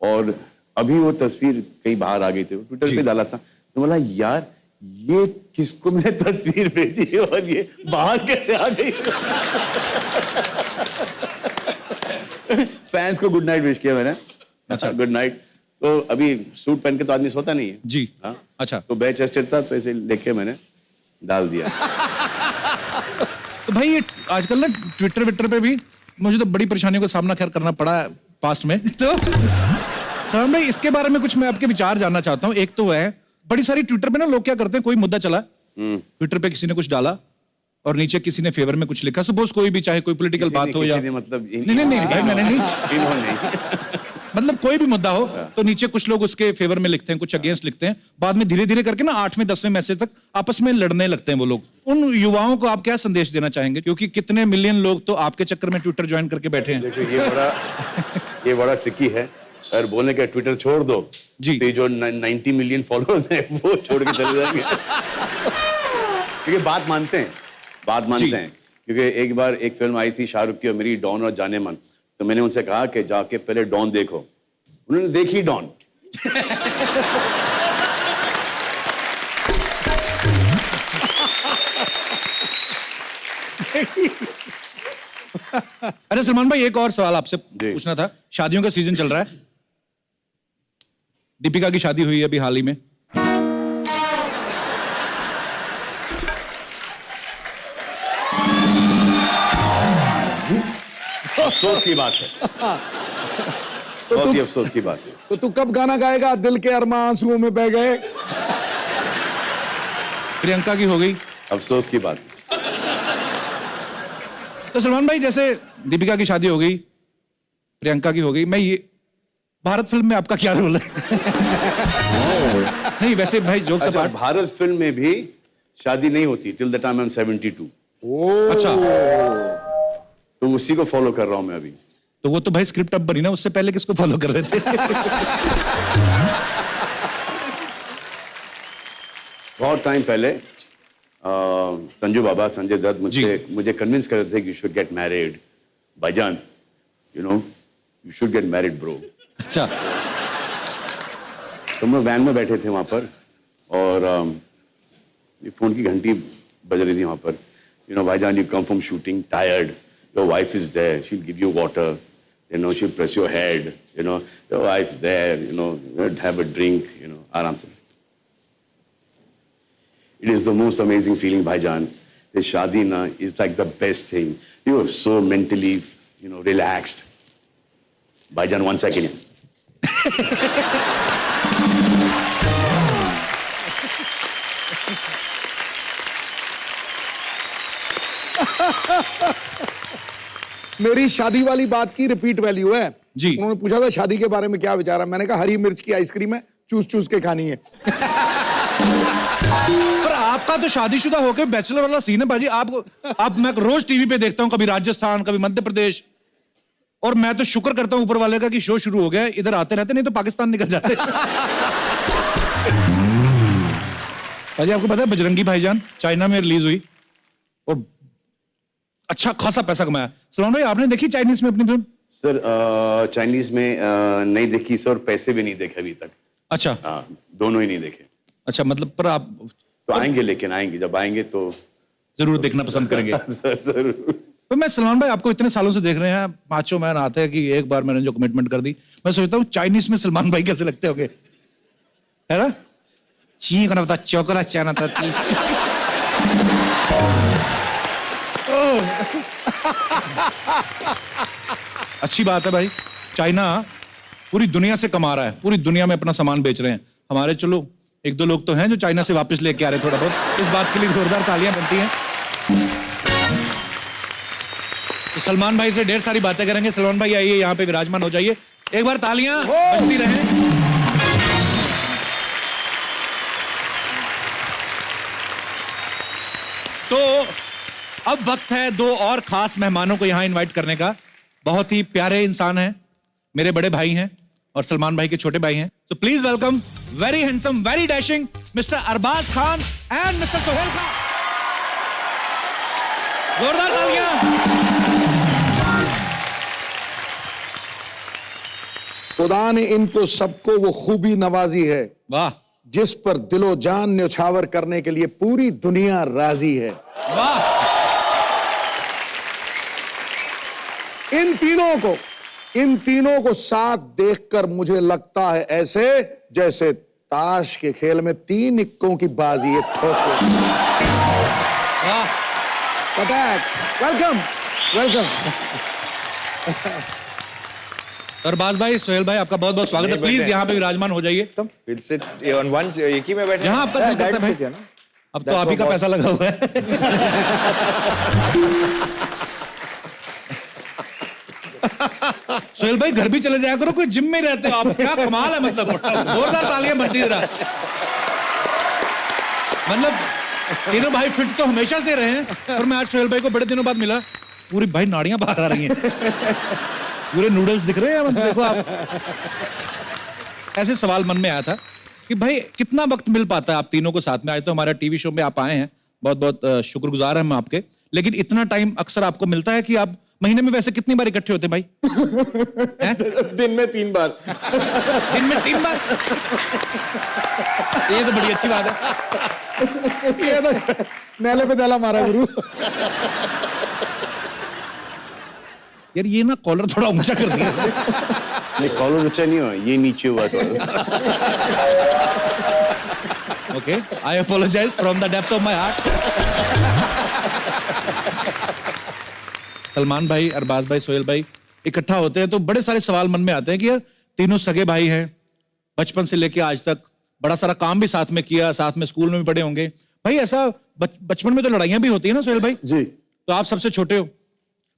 और अभी वो तस्वीर कहीं बाहर आ गई थी, ट्विटर पे डाला था, तो बोला यार ये किसको मैंने तस्वीर भेजी और ये बाहर कैसे आ गई। फैंस को गुड नाइट विश किया मैंने। अच्छा, गुड नाइट। तो अभी सूट पहन के तो आदमी सोता नहीं है जी। हाँ? अच्छा, तो बैच चेस्ट था, तो ऐसे लेके मैंने डाल दिया। तो भाई ये आजकल ना ट्विटर विटर पे भी मुझे तो बड़ी परेशानियों का सामना खैर करना पड़ा पास्ट में। तो सलमान भाई इसके बारे में कुछ मैं आपके विचार जानना चाहता हूँ। एक तो है बड़ी सारी ट्विटर पे ना लोग क्या करते हैं, कोई मुद्दा चला ट्विटर पे, किसी ने कुछ डाला और नीचे किसी ने फेवर में कुछ लिखा, सपोज कोई भी, चाहे कोई पॉलिटिकल बात हो या मतलब नहीं भाई मैंने नहीं, मतलब कोई भी मुद्दा हो तो नीचे कुछ लोग उसके फेवर में लिखते हैं, कुछ अगेंस्ट लिखते हैं, बाद में धीरे धीरे करके ना 8वें 10वें मैसेज तक आपस में लड़ने लगते हैं वो लोग। उन युवाओं को आप क्या संदेश देना चाहेंगे, क्योंकि कितने मिलियन लोग तो आपके चक्कर में ट्विटर ज्वाइन करके बैठे हैं। देखिए ये बड़ा ये बड़ा ट्रिकी है। अगर बोलने का ट्विटर छोड़ दो जी। तो ये जो 90 मिलियन फॉलोअर्स हैं वो छोड़ के चले जाएंगे। क्योंकि बात मानते हैं क्योंकि एक बार एक फिल्म आई थी शाहरुख की और मेरी, डॉन और जाने मन, तो मैंने उनसे कहा कि जाके पहले डॉन देखो। उन्होंने देखी डॉन। अरे सलमान भाई, एक और सवाल आपसे पूछना था। शादियों का सीजन चल रहा है, दीपिका की शादी हुई है अभी हाल ही में। अफसोस की बात है, बहुत ही अफसोस की बात है। तो तू कब गाना गाएगा, दिल के अरमा आंसुओं में बह गए? प्रियंका की हो गई, अफसोस की बात है। तो सलमान भाई, जैसे दीपिका की शादी हो गई, प्रियंका की हो गई, मैं ये भारत फिल्म में आपका क्या रोल है? नहीं वैसे भाई जोक से अच्छा, पार्ट। भारत फिल्म में भी शादी नहीं होती till the time I am 72। अच्छा, तो उसी को फॉलो कर रहा हूं मैं अभी। तो वो तो भाई स्क्रिप्ट अब बनी ना, उससे पहले किसको फॉलो कर रहे थे? बहुत टाइम पहले संजू बाबा, संजय दत्त मुझे कन्विंस कर रहे थे कि यू शुड गेट मैरिड भाईजान, you know you should get married bro. अच्छा, तो हम लोग वैन में बैठे थे वहां पर और ये फोन की घंटी बज रही थी वहां पर। यू नो भाईजान, you come from shooting tired, your wife is there, she will give you water, you know she will press your head, you know your wife there, you know have a drink, you know आराम से। It is the most amazing feeling, Bhaijan. This shaadi na is like the best thing. You are so mentally, you know, relaxed. Bhaijan, 1 second. मेरी शादी वाली बात की रिपीट वैल्यू है जी। उन्होंने पूछा था शादी के बारे में क्या विचार है, मैंने कहा हरी मिर्च की आइसक्रीम है, चूस चूस के खानी है। पर आपका तो शादीशुदा होकर बैचलर वाला सीन है बाजी। आप मैं रोज टीवी पे देखता हूं, कभी राजस्थान, कभी मध्य प्रदेश, और मैं तो शुक्र करता हूं ऊपर वाले का कि शो शुरू हो गया है, इधर आते रहते, नहीं तो पाकिस्तान निकल जाते। बाजी आपको पता है बजरंगी भाईजान चाइना में रिलीज हुई और अच्छा खासा पैसा कमाया। सलमान भाई, आपने देखी चाइनीज में अपनी फिल्म? सर चाइनीज में नहीं देखी सर, पैसे भी नहीं देखे अभी तक। अच्छा, हाँ, दोनों ही नहीं देखे। अच्छा, मतलब पर आप तो आएंगे, लेकिन आएंगे, जब आएंगे तो जरूर देखना पसंद करेंगे। जरूर। तो मैं सलमान भाई आपको इतने सालों से देख रहे हैं, माचो मैन आते हैं कि एक बार मैंने जो कमिटमेंट कर दी, मैं सोचता हूँ चाइनीज में सलमान भाई कैसे लगते होंगे, है ना? ची करना पता, चौकरा चाना था। अच्छी बात है भाई, चाइना पूरी दुनिया से कमा रहा है, पूरी दुनिया में अपना सामान बेच रहे हैं। हमारे चलो एक दो लोग तो हैं जो चाइना से वापस लेके आ रहे हैं थोड़ा बहुत, इस बात के लिए जोरदार तालियां बनती हैं। तो सलमान भाई से ढेर सारी बातें करेंगे। सलमान भाई आइए, यहाँ पे विराजमान हो जाइए, एक बार तालियां बजती रहें। तो अब वक्त है दो और खास मेहमानों को यहां इनवाइट करने का। बहुत ही प्यारे इंसान हैं, मेरे बड़े भाई हैं और सलमान भाई के छोटे भाई हैं। So please welcome very handsome, very dashing mister Arbaaz Khan and mister Sohail Khan. जोरदार तालियां। खुदा ने इनको सबको वो खूबी नवाजी है, वाह जिस पर दिलो जान न्यौछावर करने के लिए पूरी दुनिया राजी है। वाह। इन तीनों को साथ देखकर मुझे लगता है ऐसे जैसे ताश के खेल में 3 इक्कों की बाजी है। ठोको। Welcome welcome. अरबाज भाई, सोहेल भाई, आपका बहुत बहुत स्वागत है। प्लीज यहाँ पे विराजमान हो जाइए। एक ही में बैठे, जहां आपका दिल करता है भाई। अब तो आप ही का पैसा लगा हुआ है। सोहेल भाई, घर भी चले जाया करो, कोई जिम में रहते हो आप, क्या कमाल है। मतलब जोरदार तालियां बनती जरा। मतलब तीनों भाई फिट तो हमेशा से रहे हैं, और मैं आज सोहेल भाई को बड़े दिनों बाद मिला, पूरी भाई नाड़ियां बाहर आ रही हैं। पूरे नूडल्स दिख रहे हैं मतलब देखो आप। ऐसे सवाल मन में आया था कि भाई कितना वक्त मिल पाता है आप तीनों को साथ में। आज तो हमारा टीवी शो में आप आए हैं, बहुत बहुत शुक्रगुजार हैं हम आपके, लेकिन इतना टाइम अक्सर आपको मिलता है कि आप महीने में वैसे कितनी बार इकट्ठे होते हैं भाई? दिन में 3 बार। दिन में 3 बार? ये तो बड़ी अच्छी बात है। ये तो नेले पे दाला मारा गुरु। यार ये ना कॉलर थोड़ा ऊंचा कर दिया। नहीं, कॉलर ऊंचा नहीं हुआ, ये नीचे हुआ थोड़ा। Okay, I apologize from the depth of my heart. Salman भाई, अरबाज भाई, सोहेल भाई इकट्ठा होते हैं तो बड़े सारे सवाल मन में आते हैं कि यार तीनों सगे भाई हैं, बचपन से लेके आज तक बड़ा सारा काम भी साथ में किया, साथ में स्कूल में भी पढ़े होंगे भाई। ऐसा बचपन में तो लड़ाइयां भी होती है ना सोहेल भाई? जी। तो आप सबसे छोटे हो,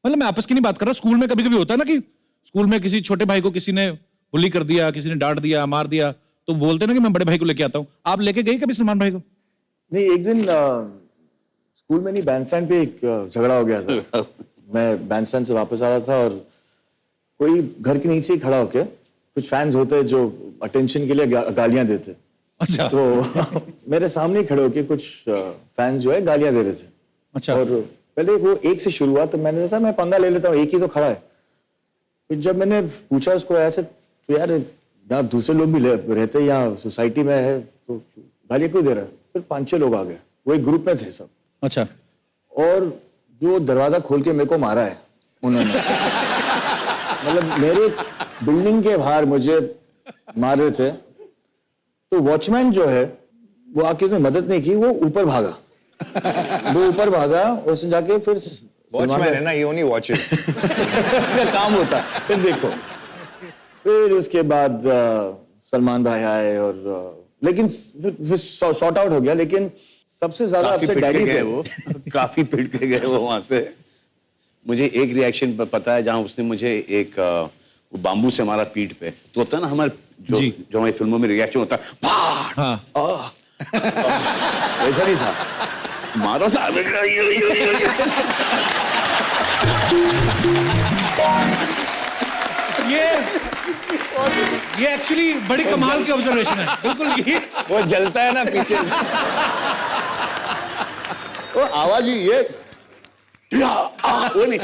मतलब मैं आपस की नहीं बात कर रहा, स्कूल में कभी कभी होता है ना कि स्कूल में किसी छोटे भाई को किसी ने बुली कर दिया, किसी ने डांट दिया, मार दिया, तो बोलते ना कि मैं बड़े भाई को लेके आता हूँ। आप लेके गए कभी सलमान भाई को? नहीं, एक दिन स्कूल में नहीं, बैंडस्टैंड पे एक झगड़ा हो गया था। मैं बैंडस्टैंड से वापस आ रहा था और कोई घर के नीचे ही खड़ा होके, कुछ फैंस होते हैं जो अटेंशन के लिए गालियां देते। अच्छा। तो मेरे सामने ही खड़े होके कुछ फैंस जो है गालियां दे रहे थे। अच्छा। और पहले वो एक से शुरू हुआ तो मैंने सोचा मैं पंगा ले लेता हूँ, एक ही तो खड़ा है। फिर जब मैंने पूछा उसको ऐसे, तो यार यहाँ दूसरे लोग भी रहते हैं, यहाँ सोसाइटी में है, तो गालियां क्यों दे रहा है? फिर 5-6 लोग आ गए, वो एक ग्रुप में थे सब। अच्छा। और जो दरवाजा खोल के मेरे को मारा है उन्होंने, मतलब मेरे बिल्डिंग के बाहर मुझे मार रहे थे, तो वॉचमैन जो है वो आके उसने मदद नहीं की, वो ऊपर भागा। वो ऊपर भागा, उसने जाके फिर वॉचमैन है ना, ये ओनली वॉचेस। उसका काम होता है। फिर देखो, फिर उसके बाद सलमान भाई आए और लेकिन फिर सॉर्ट आउट हो गया, लेकिन सबसे ज्यादा अपसेट डैडी थे। वो काफी पिट के गए वो वहां से। मुझे एक रिएक्शन पता है जहां उसने मुझे एक वो बाम्बू से मारा पीठ पे, तो होता है ना हमारे जो हमारी फिल्मों में रिएक्शन होता है, हाँ। ऐसा नहीं था, मारो था। ये एक्चुअली बड़ी कमाल की ऑब्जर्वेशन है। बिल्कुल ये वो जलता है ना पीछे, वो आवाज ही ये वो नहीं,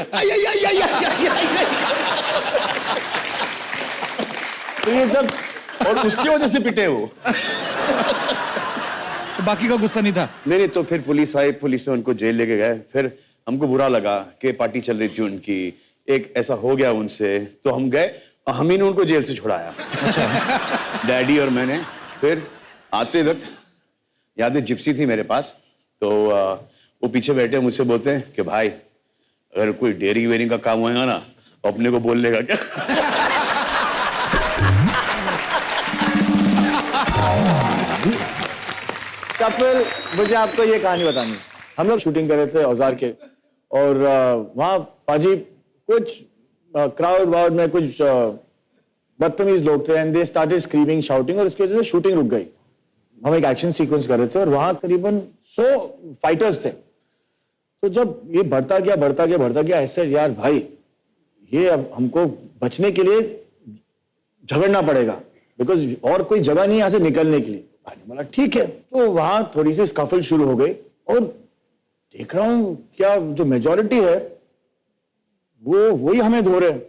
तो ये जब, और उसकी वजह से पिटे वो। तो बाकी का गुस्सा नहीं था? नहीं, तो फिर पुलिस आई, पुलिस ने उनको जेल लेके गए। फिर हमको बुरा लगा कि पार्टी चल रही थी उनकी, एक ऐसा हो गया उनसे, तो हम गए, हम ही ने उनको जेल से छुड़ाया। डैडी और मैंने। फिर आते वक्त याद है जिप्सी थी मेरे पास, तो वो पीछे बैठे मुझसे बोलते हैं कि भाई अगर कोई डेयरी वेयरिंग का काम होएगा ना, तो अपने को बोल लेगा क्या? कपिल, मुझे आपको ये कहानी बतानी। हम लोग शूटिंग कर रहे थे औजार के, और वहां पाजी कुछ क्राउड वाउड में कुछ बदतमीज लोग थे, and they started screaming, shouting, और इसकी वजह से शूटिंग रुक गई। हम एक एक्शन सीक्वेंस कर रहे थे और वहां करीबन 100 फाइटर्स थे। तो जब ये बढ़ता गया, ऐसे यार भाई ये अब हमको बचने के लिए झगड़ना पड़ेगा, बिकॉज और कोई जगह नहीं यहां से निकलने के लिए। बोला ठीक है। तो वहां थोड़ी सी स्कफल शुरू हो गई, और देख रहा हूं क्या जो मेजॉरिटी है वो वही हमें धो रहे हैं।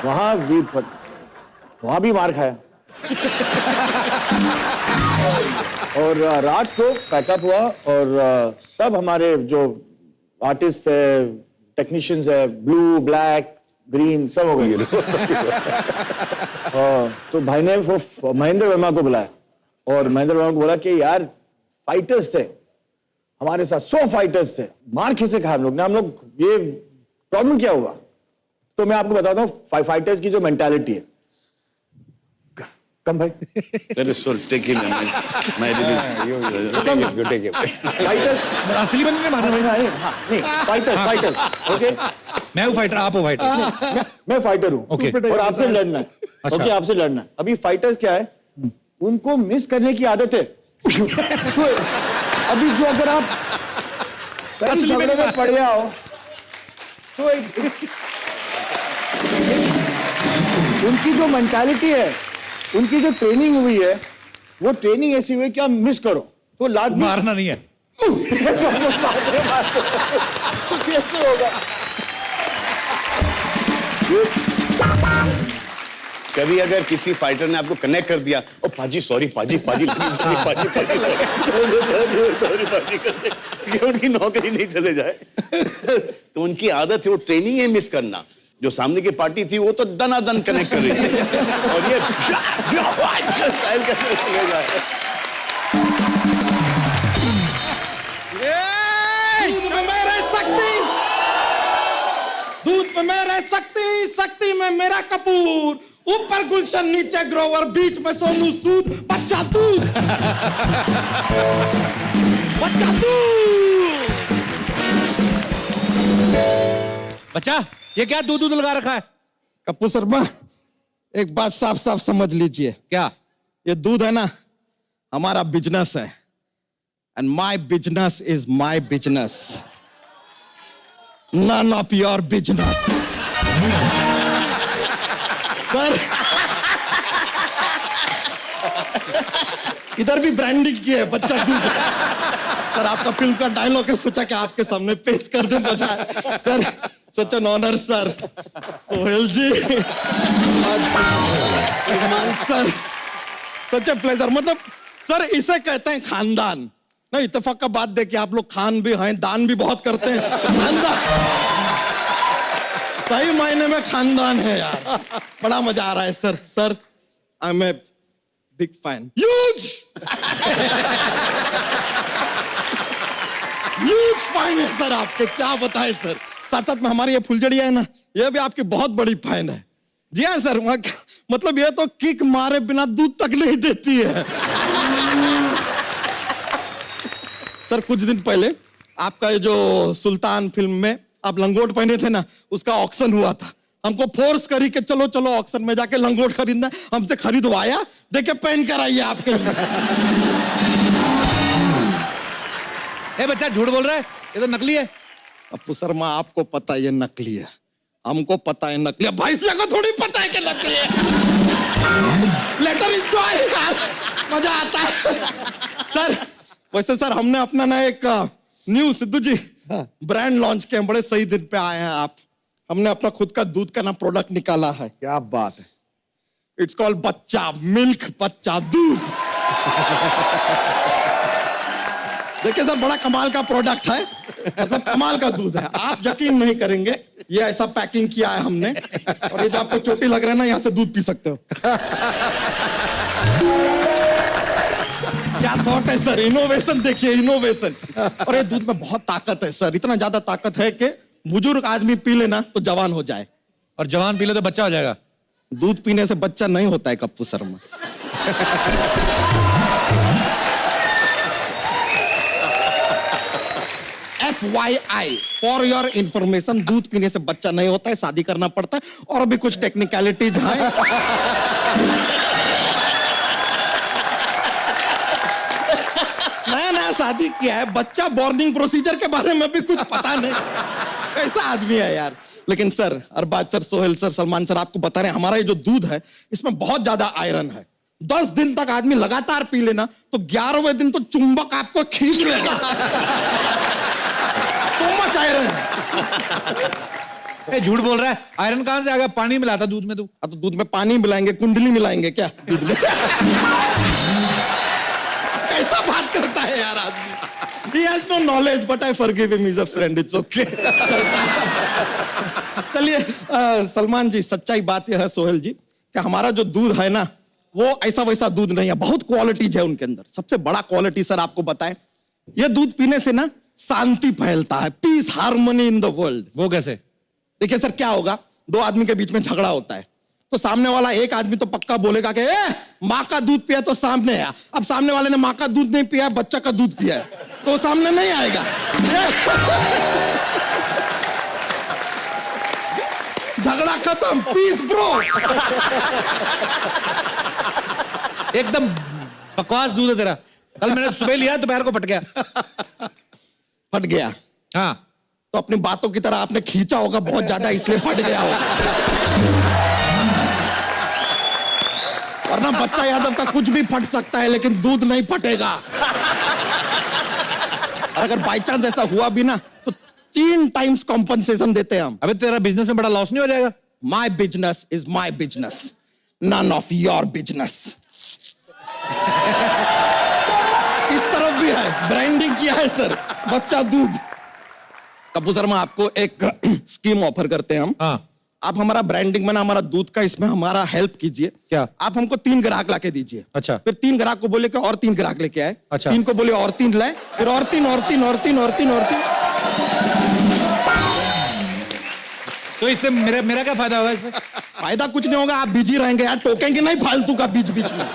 वहां भी मार खाया। और रात को पैकअप हुआ, और सब हमारे जो आर्टिस्ट है, टेक्नीशियंस है, ब्लू, ब्लैक, ग्रीन, सब हो गए। तो भाई ने वो महेंद्र वर्मा को बुलाया, और महेंद्र वर्मा को बोला कि यार फाइटर्स थे हमारे साथ, 100 फाइटर्स थे, मार कैसे खाया हम लोग ने, हम लोग ये प्रॉब्लम क्या हुआ? तो मैं आपको बताता हूँ फाइटर्स की जो मेंटालिटी है। कम भाई, फाइटर्स असली बंदे ने मारा भाई? हाँ, नहीं, फाइटर्स, ओके। मैं हूँ फाइटर, आप हो फाइटर। मैं फाइटर हूँ, और आपसे लड़ना है। ओके, आपसे लड़ना है। अभी फाइटर्स क्या है, उनको मिस करने की आदत है। तो अभी जो अगर आप सही झगड़े में पड़ गया हो, तो उनकी जो मेंटालिटी है, उनकी जो ट्रेनिंग हुई है, वो ट्रेनिंग ऐसी हुई कि आप मिस करो तो लाजमी मारना नहीं है। कैसे होगा? कभी अगर किसी फाइटर ने आपको कनेक्ट कर दिया, ओ पाजी सॉरी पाजी पाजी पाजी सॉरी पाजी कि उनकी नौकरी नहीं चले जाए। तो उनकी आदत है वो ट्रेनिंग है मिस करना। जो सामने की पार्टी थी वो तो दनादन कनेक्ट कर रही थी और ये स्टाइल कैसे चले जाए। दूध में मैं रह सकती, दूध में मैं रह सकती, शक्ति में मेरा कपूर, ऊपर गुलशन नीचे ग्रोवर, बीच में सोनू सूद, बच्चा दूध, बच्चा दूध। बच्चा ये क्या दूध दूध लगा रखा है? कप्पू शर्मा, एक बात साफ साफ समझ लीजिए, क्या? ये दूध है ना, हमारा बिजनेस है, and my business is my business, none of your business. Sir इधर भी ब्रांडिंग की है, बच्चा दूध। सर आपका फिल्म का डायलॉग है, सोचा कि आपके सामने पेश कर दे बजाय। Sir such an honour sir, Sohail ji, Salman sir, such a pleasure. मतलब सर इसे कहते हैं खानदान। नहीं, इत्तेफाक का बात देखिए, आप लोग खान भी हैं, दान भी बहुत करते हैं, खानदान सही मायने में खानदान है यार। बड़ा मजा आ रहा है sir. Sir I am a big fan, huge huge fan है सर आपके, क्या बताएं सर। साथ साथ में हमारी ये फुलझड़िया है ना, ये भी आपकी बहुत बड़ी फैन है। जी हाँ सर, मतलब ये तो किक मारे बिना दूध तक नहीं देती है। सर कुछ दिन पहले आपका ये जो सुल्तान फिल्म में आप लंगोट पहने थे ना, उसका ऑक्शन हुआ था। हमको फोर्स करी कि चलो चलो ऑक्शन में जाके लंगोट खरीदना, हमसे खरीदवाया, देखे पहन कर आइए आपके लिए। ए बच्चा झूठ बोल रहा है, ये तो नकली है। अप्पू शर्मा आपको पता है ये नकली है, हमको पता है नकली है, भैंसिया को थोड़ी पता है कि नकली है। लेटर एंजॉय यार, मजा आता है। सर वैसे सर हमने अपना ना एक न्यू सिद्धू जी ब्रांड लॉन्च किया, बड़े सही दिन पे आए हैं आप। हमने अपना खुद का दूध का ना प्रोडक्ट निकाला है। क्या बात है। इट्स कॉल्ड बच्चा मिल्क, बच्चा दूध। देखिए सर बड़ा कमाल का प्रोडक्ट है, मतलब कमाल का दूध है, आप यकीन नहीं करेंगे। ये ऐसा पैकिंग किया है हमने, और ये जो आपको चोटी लग रहा है ना, यहाँ से दूध पी सकते हो। क्या थॉट है सर, इनोवेशन देखिए, इनोवेशन। और ये दूध में बहुत ताकत है सर, इतना ज्यादा ताकत है कि बुजुर्ग आदमी पी लेना तो जवान हो जाए, और जवान पी ले तो बच्चा हो जाएगा। दूध पीने से बच्चा नहीं होता है Kappu Sharma. FYI for your information, दूध पीने से बच्चा नहीं होता है, शादी करना पड़ता है, और भी कुछ टेक्निकलिटीज हैं। नया नया शादी किया है, बच्चा बॉर्निंग प्रोसीजर के बारे में भी कुछ पता नहीं, कैसा आदमी है यार। लेकिन sir Arbaaz sir, Sohail sir, Salman sir आपको बता रहे हैं, हमारा ये जो दूध है इसमें बहुत ज्यादा आयरन है। 10 दिन तक आदमी लगातार पी लेना तो 11वें दिन तो चुंबक आपको खींच लेगा। So much iron. ए झूठ बोल रहा है, आयरन कहां से आ गया? पानी मिलाता दूध में तू? तो दूध में पानी मिलाएंगे, कुंडली मिलाएंगे क्या दूध में? कैसा बात करता है यार आदमी। He has no knowledge, but I forgive him. He's a friend. It's okay. चलिए सलमान जी, सच्चाई बात यह है सोहेल जी कि हमारा जो दूध है ना, वो ऐसा वैसा दूध नहीं है, बहुत क्वालिटीज है उनके अंदर। सबसे बड़ा क्वालिटी सर आपको बताएं, ये दूध पीने से ना शांति फैलता है, peace, harmony in the world. वो कैसे? देखिए सर क्या होगा, 2 आदमी के बीच में झगड़ा होता है, तो सामने वाला एक आदमी तो पक्का बोलेगा कि माँ का दूध पिया तो सामने आया। अब सामने वाले ने माँ का दूध नहीं पिया, बच्चा का दूध पिया है, तो सामने नहीं आएगा। झगड़ा खत्म, पीस ब्रो। एकदम बकवास दूध है तेरा। कल मैंने सुबह लिया, दोपहर को फट गया। फट गया? हाँ। तो अपनी बातों की तरह आपने खींचा होगा बहुत ज्यादा, इसलिए फट गया होगा। वरना बच्चा यादव का कुछ भी फट सकता है लेकिन दूध नहीं फटेगा। और अगर बाई चांस ऐसा हुआ भी ना तो 3 टाइम्स कॉम्पनसेशन देते हैं हम। अबे तेरा बिजनेस में बड़ा लॉस नहीं हो जाएगा? My business is my business, none of your business. इस तरफ भी है, ब्रांडिंग किया है सर, बच्चा दूध। कपूर शर्मा आपको एक स्कीम ऑफर करते हैं हम। हाँ। आप हमारा ब्रांडिंग में ना हमारा दूध का इसमें हमारा हेल्प कीजिए। क्या? आप हमको 3 ग्राहक लाके दीजिए। अच्छा। फिर 3 ग्राहक को बोले कि और 3 ग्राहक लेके आए। अच्छा। 3 को बोले और 3 लाए, फिर और 3 और 3 और 3 और 3 और 3। तो इससे मेरा क्या फायदा होगा इससे? फायदा कुछ नहीं होगा, आप बिजी रहेंगे यार, टोकेंगे नहीं फालतू का बीच बीच में।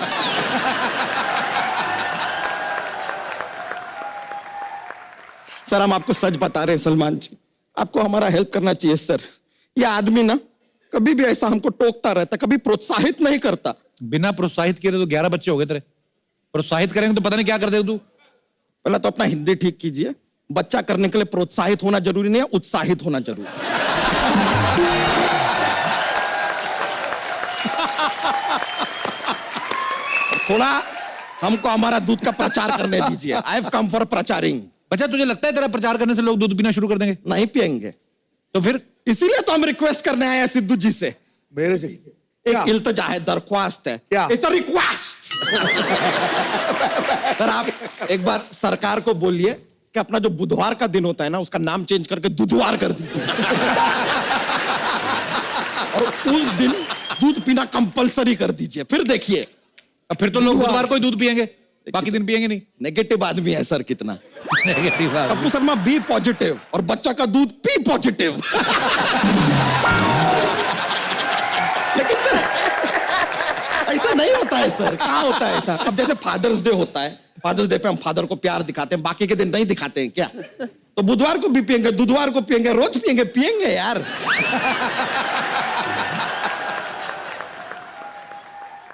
सर हम आपको सच बता रहे हैं सलमान जी, आपको हमारा हेल्प करना चाहिए सर। यह आदमी ना कभी भी ऐसा हमको टोकता रहता, कभी प्रोत्साहित नहीं करता। बिना प्रोत्साहित किए तो 11 बच्चे हो गए तेरे। प्रोत्साहित करेंगे तो पता नहीं क्या कर देगा तू। पहले तो अपना हिंदी ठीक कीजिए। बच्चा करने के लिए प्रोत्साहित होना जरूरी नहीं है, उत्साहित होना जरूरी है। थोड़ा हमको हमारा दूध का प्रचार करने दीजिए। आई हैव कम फॉर प्रचारिंग। अच्छा तुझे लगता है तेरा प्रचार करने से लोग दूध पीना शुरू कर देंगे? नहीं पियेंगे। तो फिर? इसीलिए तो हम रिक्वेस्ट करने आए हैं सिद्धू जी से। मेरे से एक इल्तजा है, दरख्वास्त है। क्या? It's a request. सर आप एक बार सरकार को बोलिए कि अपना जो बुधवार का दिन होता है ना उसका नाम चेंज करके दूधवार कर दीजिए। और उस दिन दूध पीना कंपलसरी कर दीजिए, फिर देखिए। अब फिर तो लोग बुधवार को ही दूध पियेंगे, बाकी दिन पियेंगे नहीं। नेगेटिव आदमी है सर कितना। Negative Kapoor Sharma B positive और बच्चा का दूध पी पॉजिटिव। लेकिन सर ऐसा नहीं होता है सर, कहाँ होता है ऐसा? अब जैसे फादर्स डे होता है, फादर्स डे पे हम फादर को प्यार दिखाते हैं, बाकी के दिन नहीं दिखाते हैं क्या? तो बुधवार को भी पियेंगे, बुधवार को पियेंगे, रोज पियेंगे, पियेंगे यार।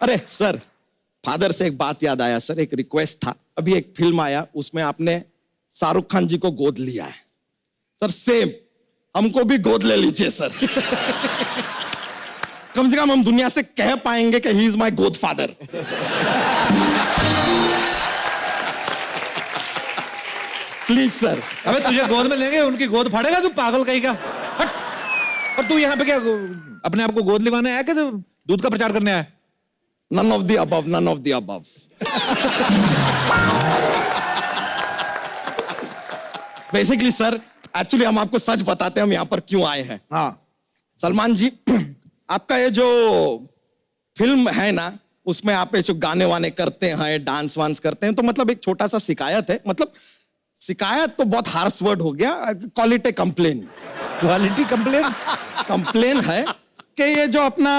अरे सर फादर से एक बात याद आया सर, एक रिक्वेस्ट था। अभी एक फिल्म आया उसमें आपने शाहरुख खान जी को गोद लिया है सर, सेम हमको भी गोद ले लीजिए सर। कम से कम हम दुनिया से कह पाएंगे कि ही इज माई गोद फादर। Please sir. अबे तुझे गोद में लेंगे, उनकी गोद फाड़ेगा तू, पागल कहीं का। हट। और तू यहाँ पे क्या अपने आप को गोद लिवाने आया कि दूध का प्रचार करने आया? None of the above, none of the above. Basically sir actually हम आपको सच बताते हैं हम यहाँ पर क्यों आए हैं। हाँ सलमान जी आपका ये जो फिल्म है ना उसमें आप ये जो गाने वाने करते हैं, डांस वांस करते हैं, तो मतलब एक छोटा सा शिकायत है। मतलब शिकायत तो बहुत हार्श वर्ड हो गया, quality complain. Quality complain? Complain है कि ये जो अपना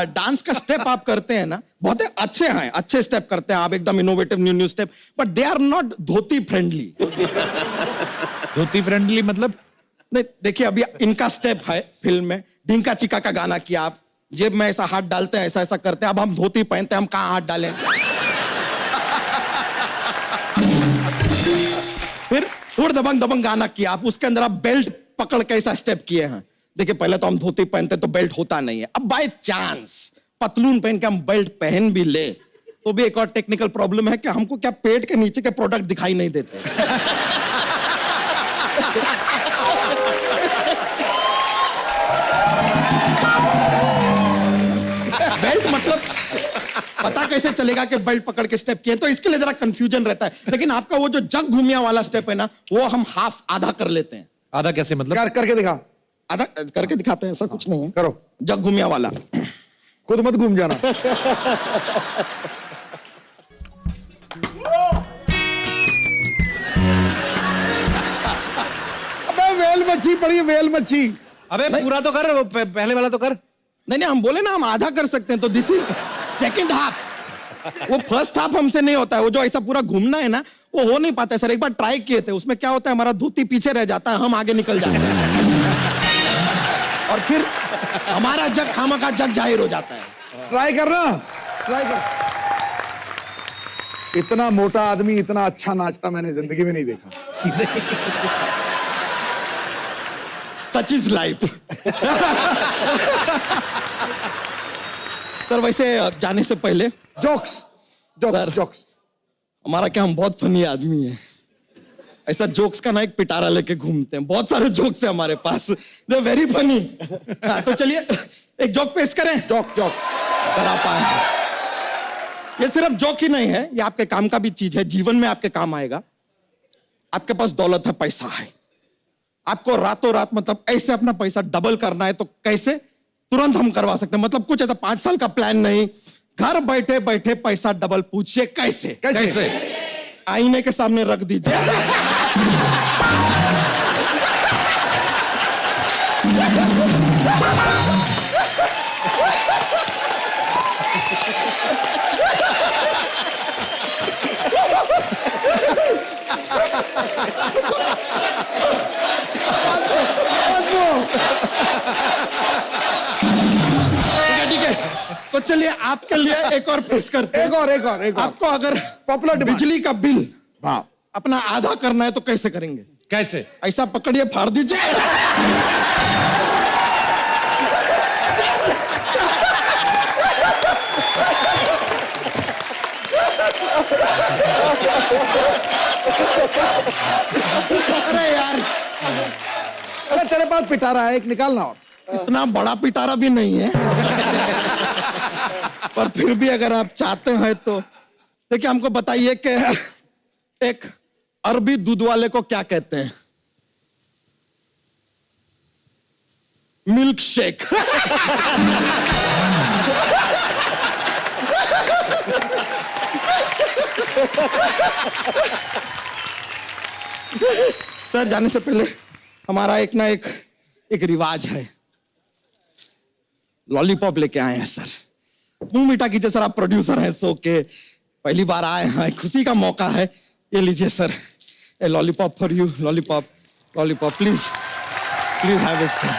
डांस का स्टेप आप करते हैं ना बहुत अच्छे हैं, अच्छे स्टेप करते हैं आप, एकदम innovative new step, but they are not dhoti friendly. Dhoti friendly मतलब? नहीं देखिए अभी इनका स्टेप है फिल्म में, ढींका चिका का गाना किया आप, जेब में ऐसा हाथ डालते हैं, ऐसा ऐसा करते हैं। अब हम धोती पहनते हैं, हम कहाँ हाथ डालें? फिर उड़ दबंग दबंग गाना किया आप, उसके अंदर आप बेल्ट पकड़ के ऐसा स्टेप किए हैं। देखिए पहले तो हम धोती पहनते तो बेल्ट होता नहीं है, अब बाय चांस पतलून पहन के हम बेल्ट पहन भी ले तो भी एक और टेक्निकल प्रॉब्लम है कि हमको क्या पेट के नीचे के प्रोडक्ट दिखाई नहीं देते। बेल्ट मतलब पता कैसे चलेगा कि बेल्ट पकड़ के स्टेप किए? तो इसके लिए जरा कंफ्यूजन रहता है। लेकिन आपका वो जो जग घूमिया वाला स्टेप है ना वो हम हाफ आधा कर लेते हैं। आधा कैसे मतलब? करके दिखा। आधा करके दिखाते हैं, ऐसा कुछ नहीं है। करो। जग घूमिया वाला। खुद मत घूम जाना। अबे वेल मच्छी पड़ी, वेल मच्छी। अबे पूरा तो कर, वो पहले वाला तो कर। नहीं नहीं हम बोले ना हम आधा कर सकते हैं, तो दिस इज सेकंड हाफ। वो फर्स्ट हाफ हमसे नहीं होता है, वो जो ऐसा पूरा घूमना है ना वो हो नहीं पाता है सर। एक बार ट्राई किए थे, उसमें क्या होता है हमारा धोती पीछे रह जाता है, हम आगे निकल जाते हैं और फिर हमारा जग खामा का जग जाहिर हो जाता है। ट्राई करना, ट्राई कर। इतना मोटा आदमी इतना अच्छा नाचता मैंने जिंदगी में नहीं देखा। Such is life. सर वैसे जाने से पहले जोक्स जोक्स सर। जोक्स। हमारा क्या, हम बहुत फनी आदमी है। ऐसा जोक्स का ना एक पिटारा लेके घूमते हैं, बहुत सारे जोक्स है हमारे पास, दे वेरी फनी। तो चलिए एक जोक पेश करें। Joke joke. सर आप आए। ये सिर्फ जोक ही नहीं है, ये आपके काम का भी चीज है, जीवन में आपके काम आएगा। आपके पास दौलत है, पैसा है, आपको रातों रात मतलब ऐसे अपना पैसा डबल करना है, तो कैसे? तुरंत हम करवा सकते हैं। मतलब कुछ ऐसा 5 साल का प्लान नहीं, घर बैठे बैठे पैसा डबल। पूछिए कैसे? कैसे? आईने के सामने रख दीजिए। ठीक है, तो चलिए आपके लिए एक और पेश करते हैं। एक और आपको अगर पॉपुलर डिमांड। बिजली का बिल हाँ अपना आधा करना है तो कैसे करेंगे? कैसे? ऐसा पकड़िए, फाड़ दीजिए। अरे यार, अरे तेरे पास पिटारा है, एक निकालना। और इतना बड़ा पिटारा भी नहीं है, पर फिर भी अगर आप चाहते हैं तो देखिए, हमको बताइए कि एक अरबी दूध वाले को क्या कहते हैं? Milk shake. सर जाने से पहले हमारा एक रिवाज है, लॉलीपॉप लेके आए हैं सर। मुंह मीठा कीजिए सर, आप प्रोड्यूसर हैं शो के, पहली बार आए हैं, खुशी का मौका है। ये लीजिए sir, A lollipop for you. Lollipop lollipop please please have it sir.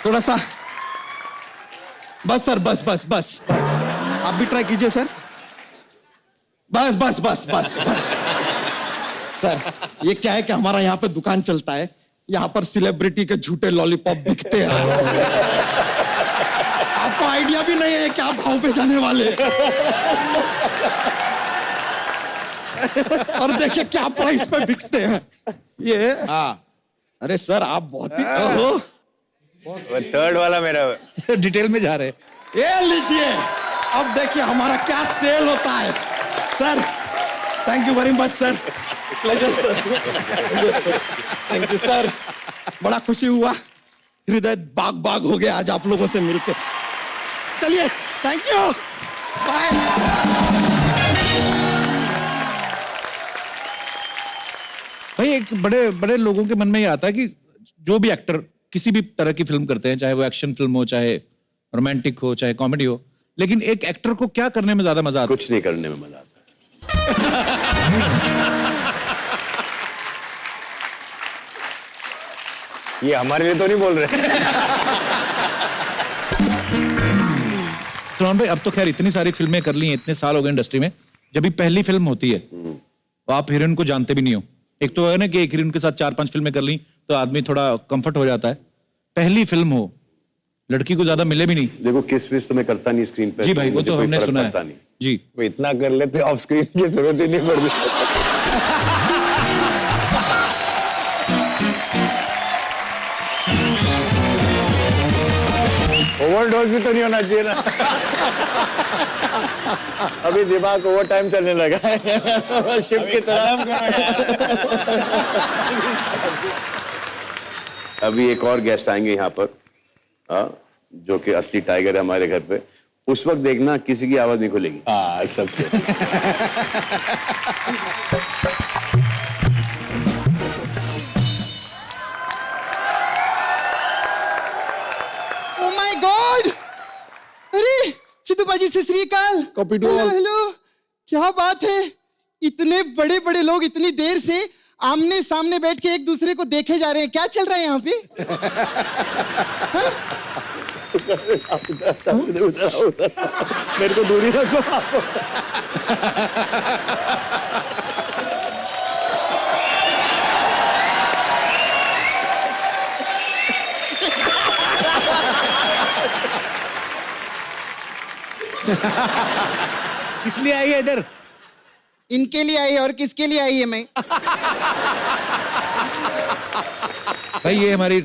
थोड़ा सा बस सर, बस बस बस बस। आप भी ट्राई कीजिए सर। बस बस बस बस बस। सर ये क्या है कि हमारा यहाँ पे दुकान चलता है, यहाँ पर सेलिब्रिटी के झूठे लॉलीपॉप बिकते हैं। आपको आइडिया भी नहीं है क्या भाव पे जाने वाले। और देखिए क्या प्राइस पे बिकते हैं ये। अरे सर आप बहुत ही ओहो, थर्ड वाला मेरा डिटेल में जा रहे हैं। ये लीजिए, अब देखिए हमारा क्या सेल होता है। Sir thank you very much sir, pleasure sir. Thank you sir, बड़ा खुशी हुआ, हृदय बाग बाग हो गया आज आप लोगों से मिलकर। चलिए थैंक यू, बाय। भाई एक बड़े बड़े लोगों के मन में ये आता है कि जो भी एक्टर किसी भी तरह की फिल्म करते हैं, चाहे वो एक्शन फिल्म हो, चाहे रोमांटिक हो, चाहे कॉमेडी हो, लेकिन एक एक्टर को क्या करने में ज्यादा मजा आता है? कुछ नहीं करने में मजा आता। ये हमारे लिए तो नहीं बोल रहे। सुमन भाई अब तो खैर इतनी सारी फिल्में कर ली हैं, इतने साल हो गए इंडस्ट्री में, जब भी पहली फिल्म होती है तो आप हीरोइन को जानते भी नहीं हो। एक तो है ना कि एक हीरोइन के साथ 4-5 फिल्में कर ली तो आदमी थोड़ा कंफर्ट हो जाता है। पहली फिल्म हो, लड़की को ज्यादा मिले भी नहीं। देखो किस विश तो मैं करता नहीं स्क्रीन पे। जी भाई, वो मुझे तो कोई हमने फर्क सुना पड़ता है नहीं। जी। वो इतना कर लेते ऑफ स्क्रीन की जरूरत ही नहीं पड़ती। ओवरडोज भी तो नहीं होना चाहिए ना। अभी दिमाग ओवर टाइम चलने लगा है शिप की तरह। अभी एक और गेस्ट आएंगे यहाँ पर, जो कि असली टाइगर है हमारे घर पे। उस वक्त देखना किसी की आवाज नहीं खुलेगी। हाँ सबसे। ओ माय गॉड, अरे सिद्धू पाजी से श्रीकाल। कपिटू। हेलो, क्या बात है, इतने बड़े बड़े लोग इतनी देर से आमने सामने बैठ के एक दूसरे को देखे जा रहे हैं, क्या चल रहा है यहाँ पे? मेरे को दूरी रखो। इसलिए आई है इधर। इनके लिए आई है और किसके लिए आई है मैं? भाई ये हमारी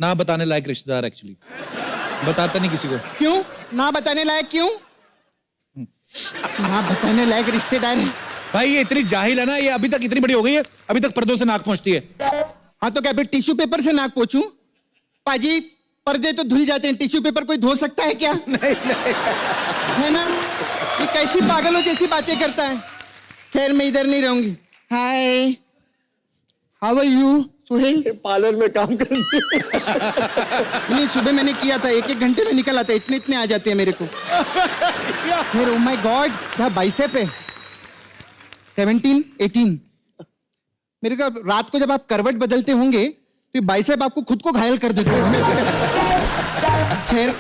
ना बताने लायक रिश्तेदार एक्चुअली, बताता नहीं किसी को। क्यों ना बताने लायक? क्यों ना बताने लायक रिश्तेदार है? भाई ये इतनी जाहिल है ना, ये अभी तक इतनी बड़ी हो गई है, अभी तक पर्दों से नाक पहुंचती है। हाँ तो क्या फिर टिश्यू पेपर से नाक पोंछूं? पाजी पर्दे तो धुल जाते हैं, टिश्यू पेपर कोई धो सकता है क्या? नहीं, है ना? ये कैसी पागलों जैसी बातें करता है। खैर मैं इधर नहीं रहूंगी। Hi, how are you Suhail? Parlour में काम करते नहीं, सुबह मैंने किया था, 1-1 घंटे में निकल आता, इतने आ जाते हैं मेरे को। फिर ओ माय गॉड, क्या बाइसेप है? 17, 18। मेरे को रात को जब आप करवट बदलते होंगे तो बाइसेप आपको खुद को घायल कर देते हो। खैर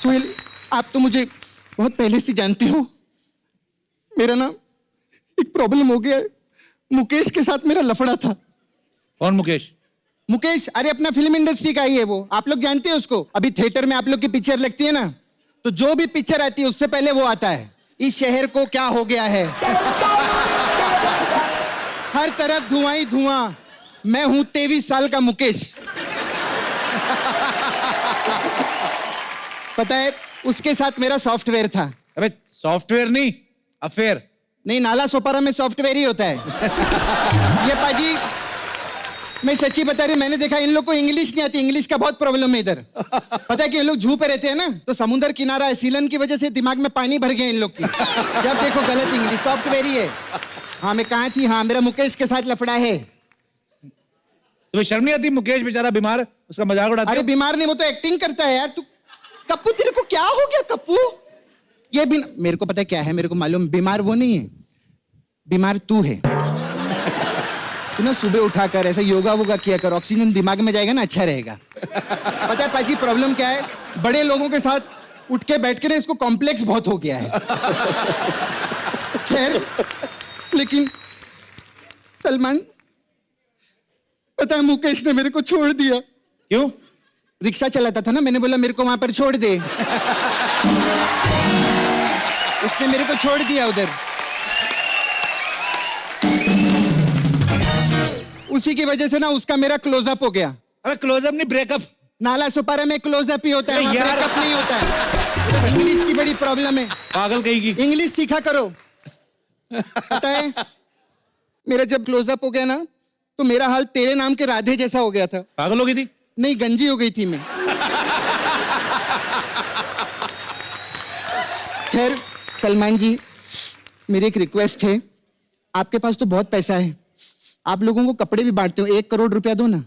सुहेल, आप तो मुझे बहुत पहले से जानते हो। मेरा ना एक प्रॉब्लम हो गया है। मुकेश के साथ मेरा लफड़ा था। कौन मुकेश? मुकेश, अरे अपना फिल्म इंडस्ट्री का ही है वो, आप लोग जानते हैं उसको। अभी थिएटर में आप लोग की पिक्चर लगती है ना, तो जो भी पिक्चर आती है उससे पहले वो आता है, इस शहर को क्या हो गया है। हर तरफ धुआं ही धुआं। मैं हूं 23 साल का मुकेश। पता है उसके साथ मेरा सॉफ्टवेयर था। अबे सॉफ्टवेयर नहीं, अफेयर। नहीं, नाला सोपारा में सॉफ्टवेयर ही होता है। ये पाजी मैं सच्ची बता रही, मैंने देखा इन लोग को इंग्लिश नहीं आती, इंग्लिश का बहुत प्रॉब्लम है इधर। पता है कि इन लोग जू पे रहते हैं ना, तो समुद्र किनारा है, सीलन की वजह से दिमाग में पानी भर गया इन लोग की। जब देखो गलत इंग्लिश, सॉफ्टवेयर ही है। हाँ मैं कहाँ थी? हाँ मेरा मुकेश के साथ लफड़ा है। तुम्हें शर्म नहीं आती? मुकेश बेचारा बीमार है, उसका मजाक उड़ाते हो? अरे बीमार नहीं, वो तो एक्टिंग करता है यार। तू कप्पू, तेरे को क्या हो गया कप्पू? ये बिना, मेरे को पता है क्या है, मेरे को मालूम, बीमार वो नहीं है, बीमार तू है। तू ना सुबह उठाकर ऐसा योगा वोगा किया कर, ऑक्सीजन दिमाग में जाएगा ना, अच्छा रहेगा। पता है पाजी प्रॉब्लम क्या है? बड़े लोगों के साथ उठ के बैठ के ना इसको कॉम्प्लेक्स बहुत हो गया है। खैर लेकिन सलमान, पता है मुकेश ने मेरे को छोड़ दिया। क्यों? रिक्शा चलाता था ना, मैंने बोला मेरे को वहां पर छोड़ दे। उसने मेरे को छोड़ दिया उधर। उसी की वजह से ना उसका मेरा क्लोजअप हो गया। अबे क्लोजअप नहीं, ब्रेकअप। नाला सुपारा में क्लोजअप ही होता है, वहां ब्रेकअप नहीं होता है। इंग्लिश की बड़ी प्रॉब्लम है। पागल कहीं की। इंग्लिश सीखा करो। पता है मेरा जब क्लोजअप हो गया ना, तो मेरा हाल तेरे नाम के राधे जैसा हो गया था। पागल हो गई थी? नहीं, गंजी हो गई थी मैं। खैर सलमान जी, मेरी एक रिक्वेस्ट है, आपके पास तो बहुत पैसा है, आप लोगों को कपड़े भी बांटते हो, 1 करोड़ रुपया दो ना।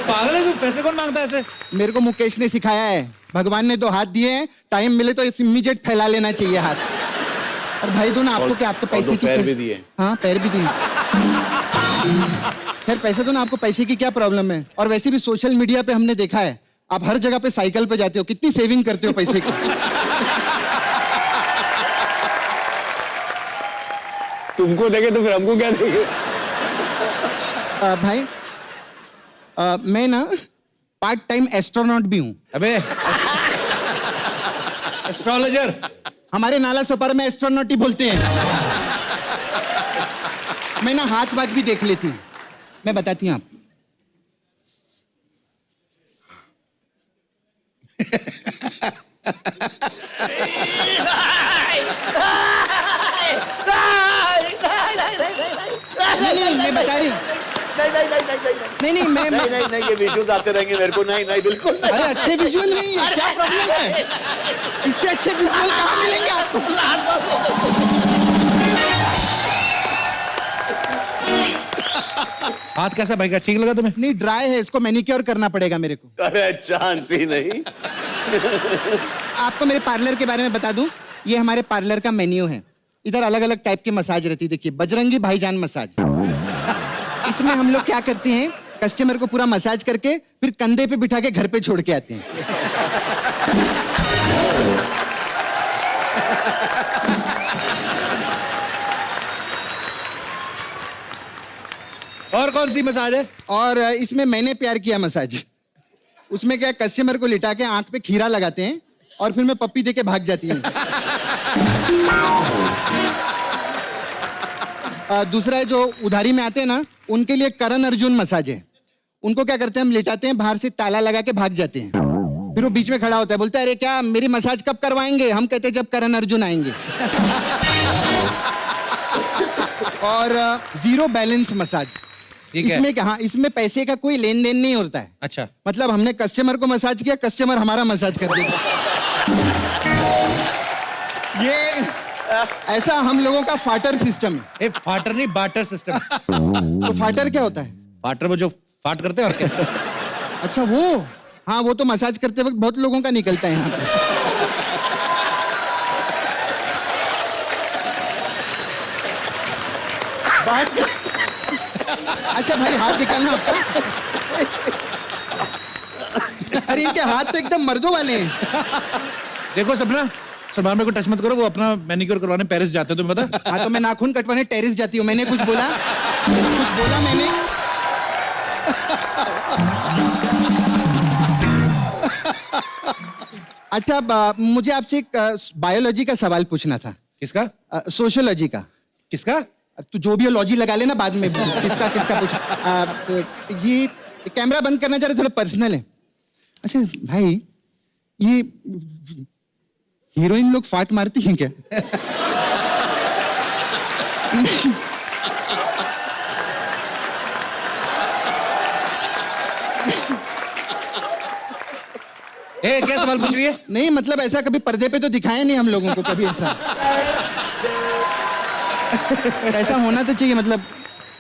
पागल है तू? पैसे कौन मांगता है ऐसे? मेरे को मुकेश ने सिखाया है, भगवान ने 2 हाथ दिए हैं, टाइम मिले तो इमीडिएट फैला लेना चाहिए हाथ। और भाई दो ना, आपको क्या, आपको पैसे की पैर भी दिए। हाँ पैर भी दिए। खैर पैसे दो ना, आपको पैसे की क्या प्रॉब्लम है? और वैसे भी सोशल मीडिया पे हमने देखा है, आप हर जगह पे साइकिल पे जाते हो, कितनी सेविंग करते हो पैसे की। तुमको देखे तो फिर हमको क्या देखे? भाई मैं ना पार्ट टाइम एस्ट्रोनॉट भी हूँ। अबे एस्ट्रोलॉजर? हमारे नाला सोपारा में एस्ट्रोनॉट ही बोलते हैं। मैं ना हाथ वाथ भी देख लेती हूँ, मैं बताती हूँ आपको। नहीं, मैं बता रही हूँ। नहीं, ये विजुअल्स आते रहेंगे मेरे को। नहीं बिल्कुल नहीं। अरे अच्छे विजुअल नहीं है, क्या प्रॉब्लम है? इससे अच्छे विजुअल कहाँ मिलेंगे आपको? हाथ कैसा भाई का, ठीक लगा तुम्हें? नहीं, ड्राई है, इसको मैनिक्योर करना पड़ेगा मेरे को। अरे चांस ही नहीं। आपको मेरे पार्लर के बारे में बता दूं, ये हमारे पार्लर का मेन्यू है। इधर अलग अलग टाइप की मसाज रहती है, देखिए बजरंगी भाईजान मसाज। इसमें हम लोग क्या करते हैं, कस्टमर को पूरा मसाज करके फिर कंधे पे बिठा के घर पे छोड़ के आते हैं। और कौन सी मसाज है? और इसमें मैंने प्यार किया मसाज। उसमें क्या, कस्टमर को लिटा के आंख पे खीरा लगाते हैं, और फिर मैं पप्पी दे के भाग जाती हूँ। दूसरा है जो उधारी में आते हैं ना, उनके लिए करण अर्जुन मसाज है। उनको क्या करते हैं, हम लेटाते हैं, बाहर से ताला लगा के भाग जाते हैं। फिर वो बीच में खड़ा होता है, बोलता है अरे क्या मेरी मसाज कब करवाएंगे? हम कहते हैं जब करण अर्जुन आएंगे। और जीरो बैलेंस मसाज, इसमें क्या, हाँ, इसमें पैसे का कोई लेन देन नहीं होता है। अच्छा, मतलब हमने कस्टमर को मसाज किया, कस्टमर हमारा मसाज कर देता। ये ऐसा हम लोगों का फाटर सिस्टम है। ए, फाटर नहीं, बाटर सिस्टम। तो फाटर क्या होता है? फाटर वो जो फाट करते हैं और क्या? अच्छा वो, हाँ, वो तो मसाज करते वक्त बहुत लोगों का निकलता है यहाँ पे। अच्छा भाई, हाथ दिखाना आपका। अरे इनके हाथ तो एकदम मर्दों वाले हैं। देखो सपना, सलमान भाई को टच मत करो, वो अपना मैनिक्योर करवाने पेरिस जाते हैं, तुम्हें पता? हाँ, तो मैं नाखून कटवाने टेरिस जाती हूँ। मैंने कुछ बोला? कुछ बोला मैंने? अच्छा, मुझे आपसे एक बायोलॉजी का सवाल पूछना था। किसका? सोशियोलॉजी का। किसका? तू जो भी हो लॉजी लगा लेना बाद में। किसका किसका पूछ। ये कैमरा बंद करना चाह रहे, थोड़ा पर्सनल है। अच्छा भाई, ये हीरोइन लोग फाट मारती हैं क्या? ए, क्या सवाल पूछ रही है? नहीं मतलब ऐसा कभी पर्दे पे तो दिखाया नहीं हम लोगों को कभी ऐसा। ऐसा होना तो चाहिए, मतलब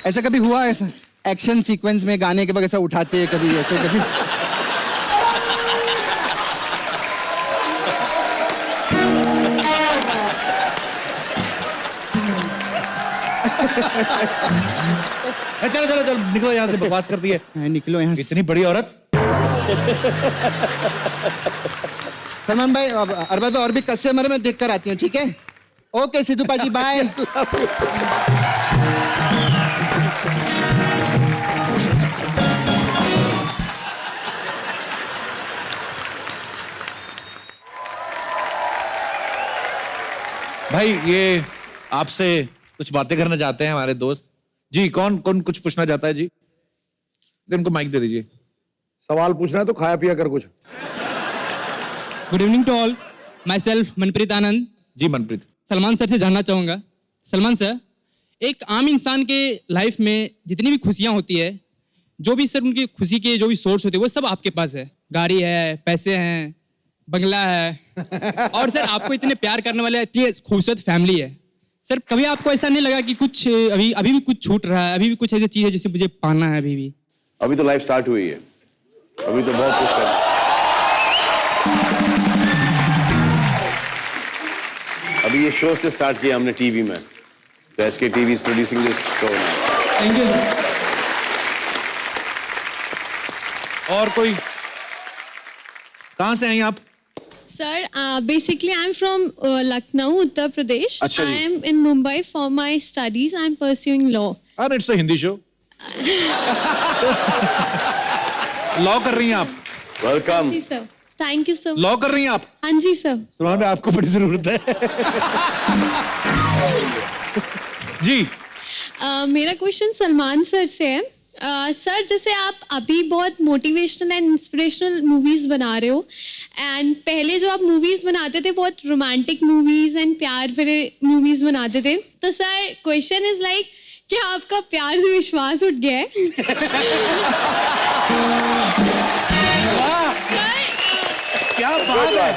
ऐसा कभी हुआ? ऐसा एक्शन सीक्वेंस में गाने के वक्त ऐसा उठाते कभी, ऐसे कभी? चलो चलो चलो, निकलो यहाँ से, बकवास करती है। निकलो यहाँ से। इतनी बड़ी औरत। सलमान भाई, अरबाज भाई, और भी कस्टमर मैं देख कर आती हूँ, ठीक है? Okay Sidhu paaji, bye. भाई ये आपसे कुछ बातें करना चाहते हैं हमारे दोस्त जी। कौन कौन कुछ पूछना चाहता है जी? इनको माइक दे दीजिए। सवाल पूछना है तो खाया पिया कर कुछ। Good evening to all, myself Manpreet Anand. जी मनप्रीत। सलमान सर से जानना चाहूँगा, सलमान सर, एक आम इंसान के लाइफ में जितनी भी खुशियाँ होती है, जो भी सर उनकी खुशी के जो भी सोर्स होते हैं, वो सब आपके पास है। गाड़ी है, पैसे हैं, बंगला है, और सर आपको इतने प्यार करने वाले इतनी खूबसूरत फैमिली है। सर कभी आपको ऐसा नहीं लगा कि कुछ अभी भी कुछ छूट रहा है, अभी भी कुछ ऐसी चीज़ है जिसे मुझे पाना है अभी भी? अभी तो लाइफ स्टार्ट हुई है, अभी तो बहुत कुछ है। अभी ये शो से स्टार्ट किया हमने टीवी में, तो SK TV is producing this show now. Thank you. और कोई? कहाँ से हैं आप? Sir, basically I'm from Lucknow, Uttar Pradesh. अच्छा जी। I am in Mumbai for my studies. I am pursuing law. अरे it's a Hindi show. Law कर रही हैं आप? वेलकम। जी sir. Thank you so much. Law कर रही हैं आप? हाँ जी sir. सलमान भाई आपको बड़ी जरूरत है। जी। मेरा क्वेश्चन सलमान सर से है। सर जैसे आप अभी बहुत मोटिवेशनल एंड इंस्पिरेशनल मूवीज बना रहे हो, एंड पहले जो आप मूवीज बनाते थे बहुत रोमांटिक मूवीज एंड प्यार भरे मूवीज बनाते थे, तो सर क्वेश्चन इज लाइक, क्या आपका प्यार से विश्वास उठ गया है? क्या बात है।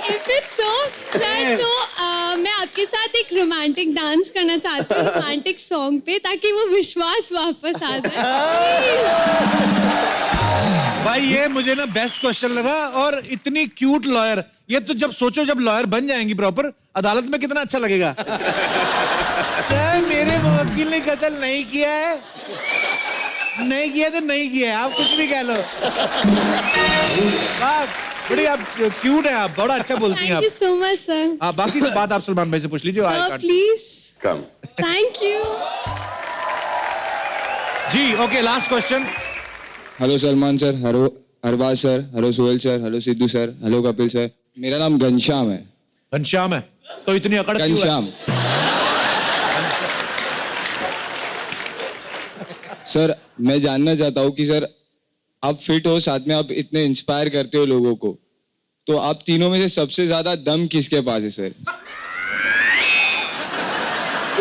If it's so, sir, तो मैं आपके साथ एक रोमांटिक डांस करना चाहती हूँ रोमांटिक सॉन्ग पे, ताकि वो विश्वास वापस आ जाए। भाई ये मुझे ना बेस्ट क्वेश्चन लगा, और इतनी क्यूट लॉयर, ये तो जब सोचो जब लॉयर बन जाएंगी प्रॉपर अदालत में कितना अच्छा लगेगा। सर मेरे वकील ने कत्ल नहीं किया है, नहीं किया तो नहीं किया है, आप कुछ भी कह लो। बड़ी आप क्यूट है, आप बड़ा अच्छा बोलती हैं आप। Thank you so much sir. आप बाकी सब बात आप सलमान भाई से पूछ लीजिए। Please come. Thank you. जी okay, last question. Hello Salman sir, Arbaaz sir, hello Sohail sir, hello Sidhu sir, hello Kapil sir. मेरा नाम घनश्याम है। घनश्याम है तो इतनी अकड़ क्यों है? घनश्याम। सर मैं जानना चाहता हूँ कि सर आप फिट हो, साथ में आप इतने इंस्पायर करते हो लोगों को, तो आप तीनों में से सबसे ज्यादा दम किसके पास है सर?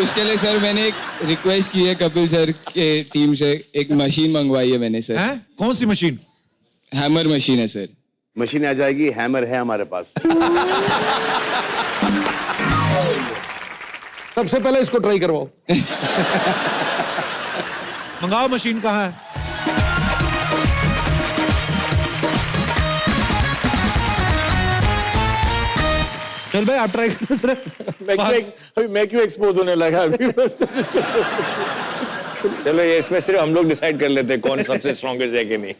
उसके लिए सर मैंने एक रिक्वेस्ट की है कपिल सर के टीम से, एक मशीन मंगवाई है मैंने सर। हैं? कौन सी मशीन? हैमर मशीन है सर। मशीन आ जाएगी, हैमर है हमारे पास। सबसे पहले इसको ट्राई करवाओ। मंगाओ, मशीन कहाँ है? चल भाई आप ट्राई करो सर। अभी मैं क्यों एक्सपोज होने लगा अभी? चलो ये इसमें सिर्फ हम लोग डिसाइड कर लेते हैं कौन सबसे स्ट्रॉन्गेस्ट है कि नहीं।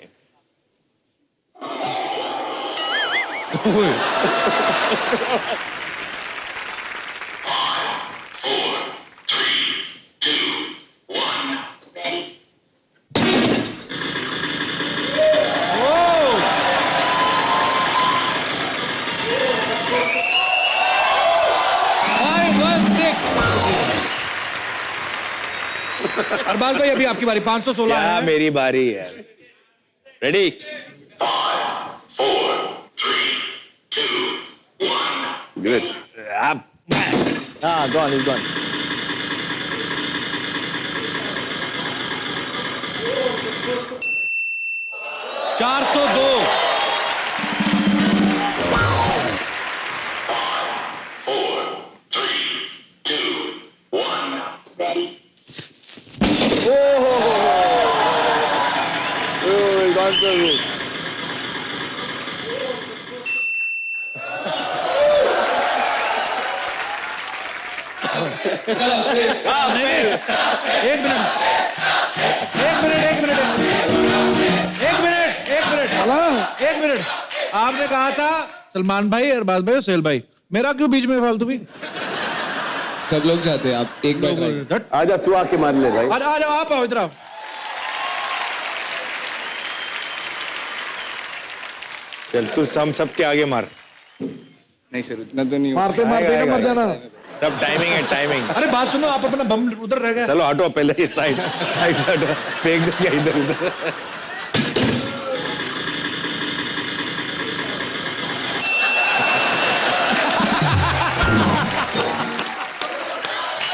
अरबाज भाई अभी आपकी बारी। 516 क्या है। मेरी बारी है? रेडी? 4 3 हाँ, गॉन इज गॉन। एक मिनट। आपने कहा था सलमान भाई, अरबाज भाई और सोहेल भाई, मेरा क्यों बीच में फालतू भी? सब लोग चाहते हैं, आप एक बार ट्राई। आजा, तू आके मार ले भाई। आ जाओ, आप आओ इधर आओ। चल तू हम सबके आगे मार। नहीं सर उतना तो नहीं। मारते मारते ना मर जाना। सब टाइमिंग है, टाइमिंग। अरे बात सुनो, आप अपना बम उधर रह गए। चलो हटो पहले, ये साइड साइड से हटो, फेंक देंगे इधर उधर।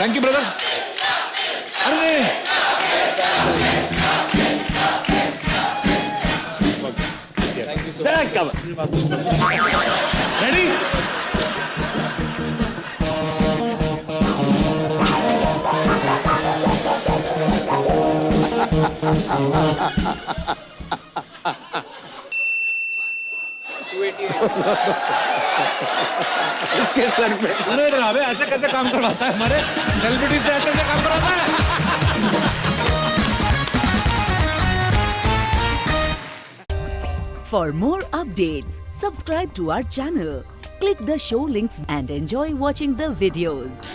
Thank you brother. अरे रेडी? इसके सर पे। अरे इधर आ बे, ऐसे कैसे काम करवाता है हमारे सेलिब्रिटी से? ऐसे काम करवाता है? For more updates, subscribe to our channel, click the show links and enjoy watching the videos.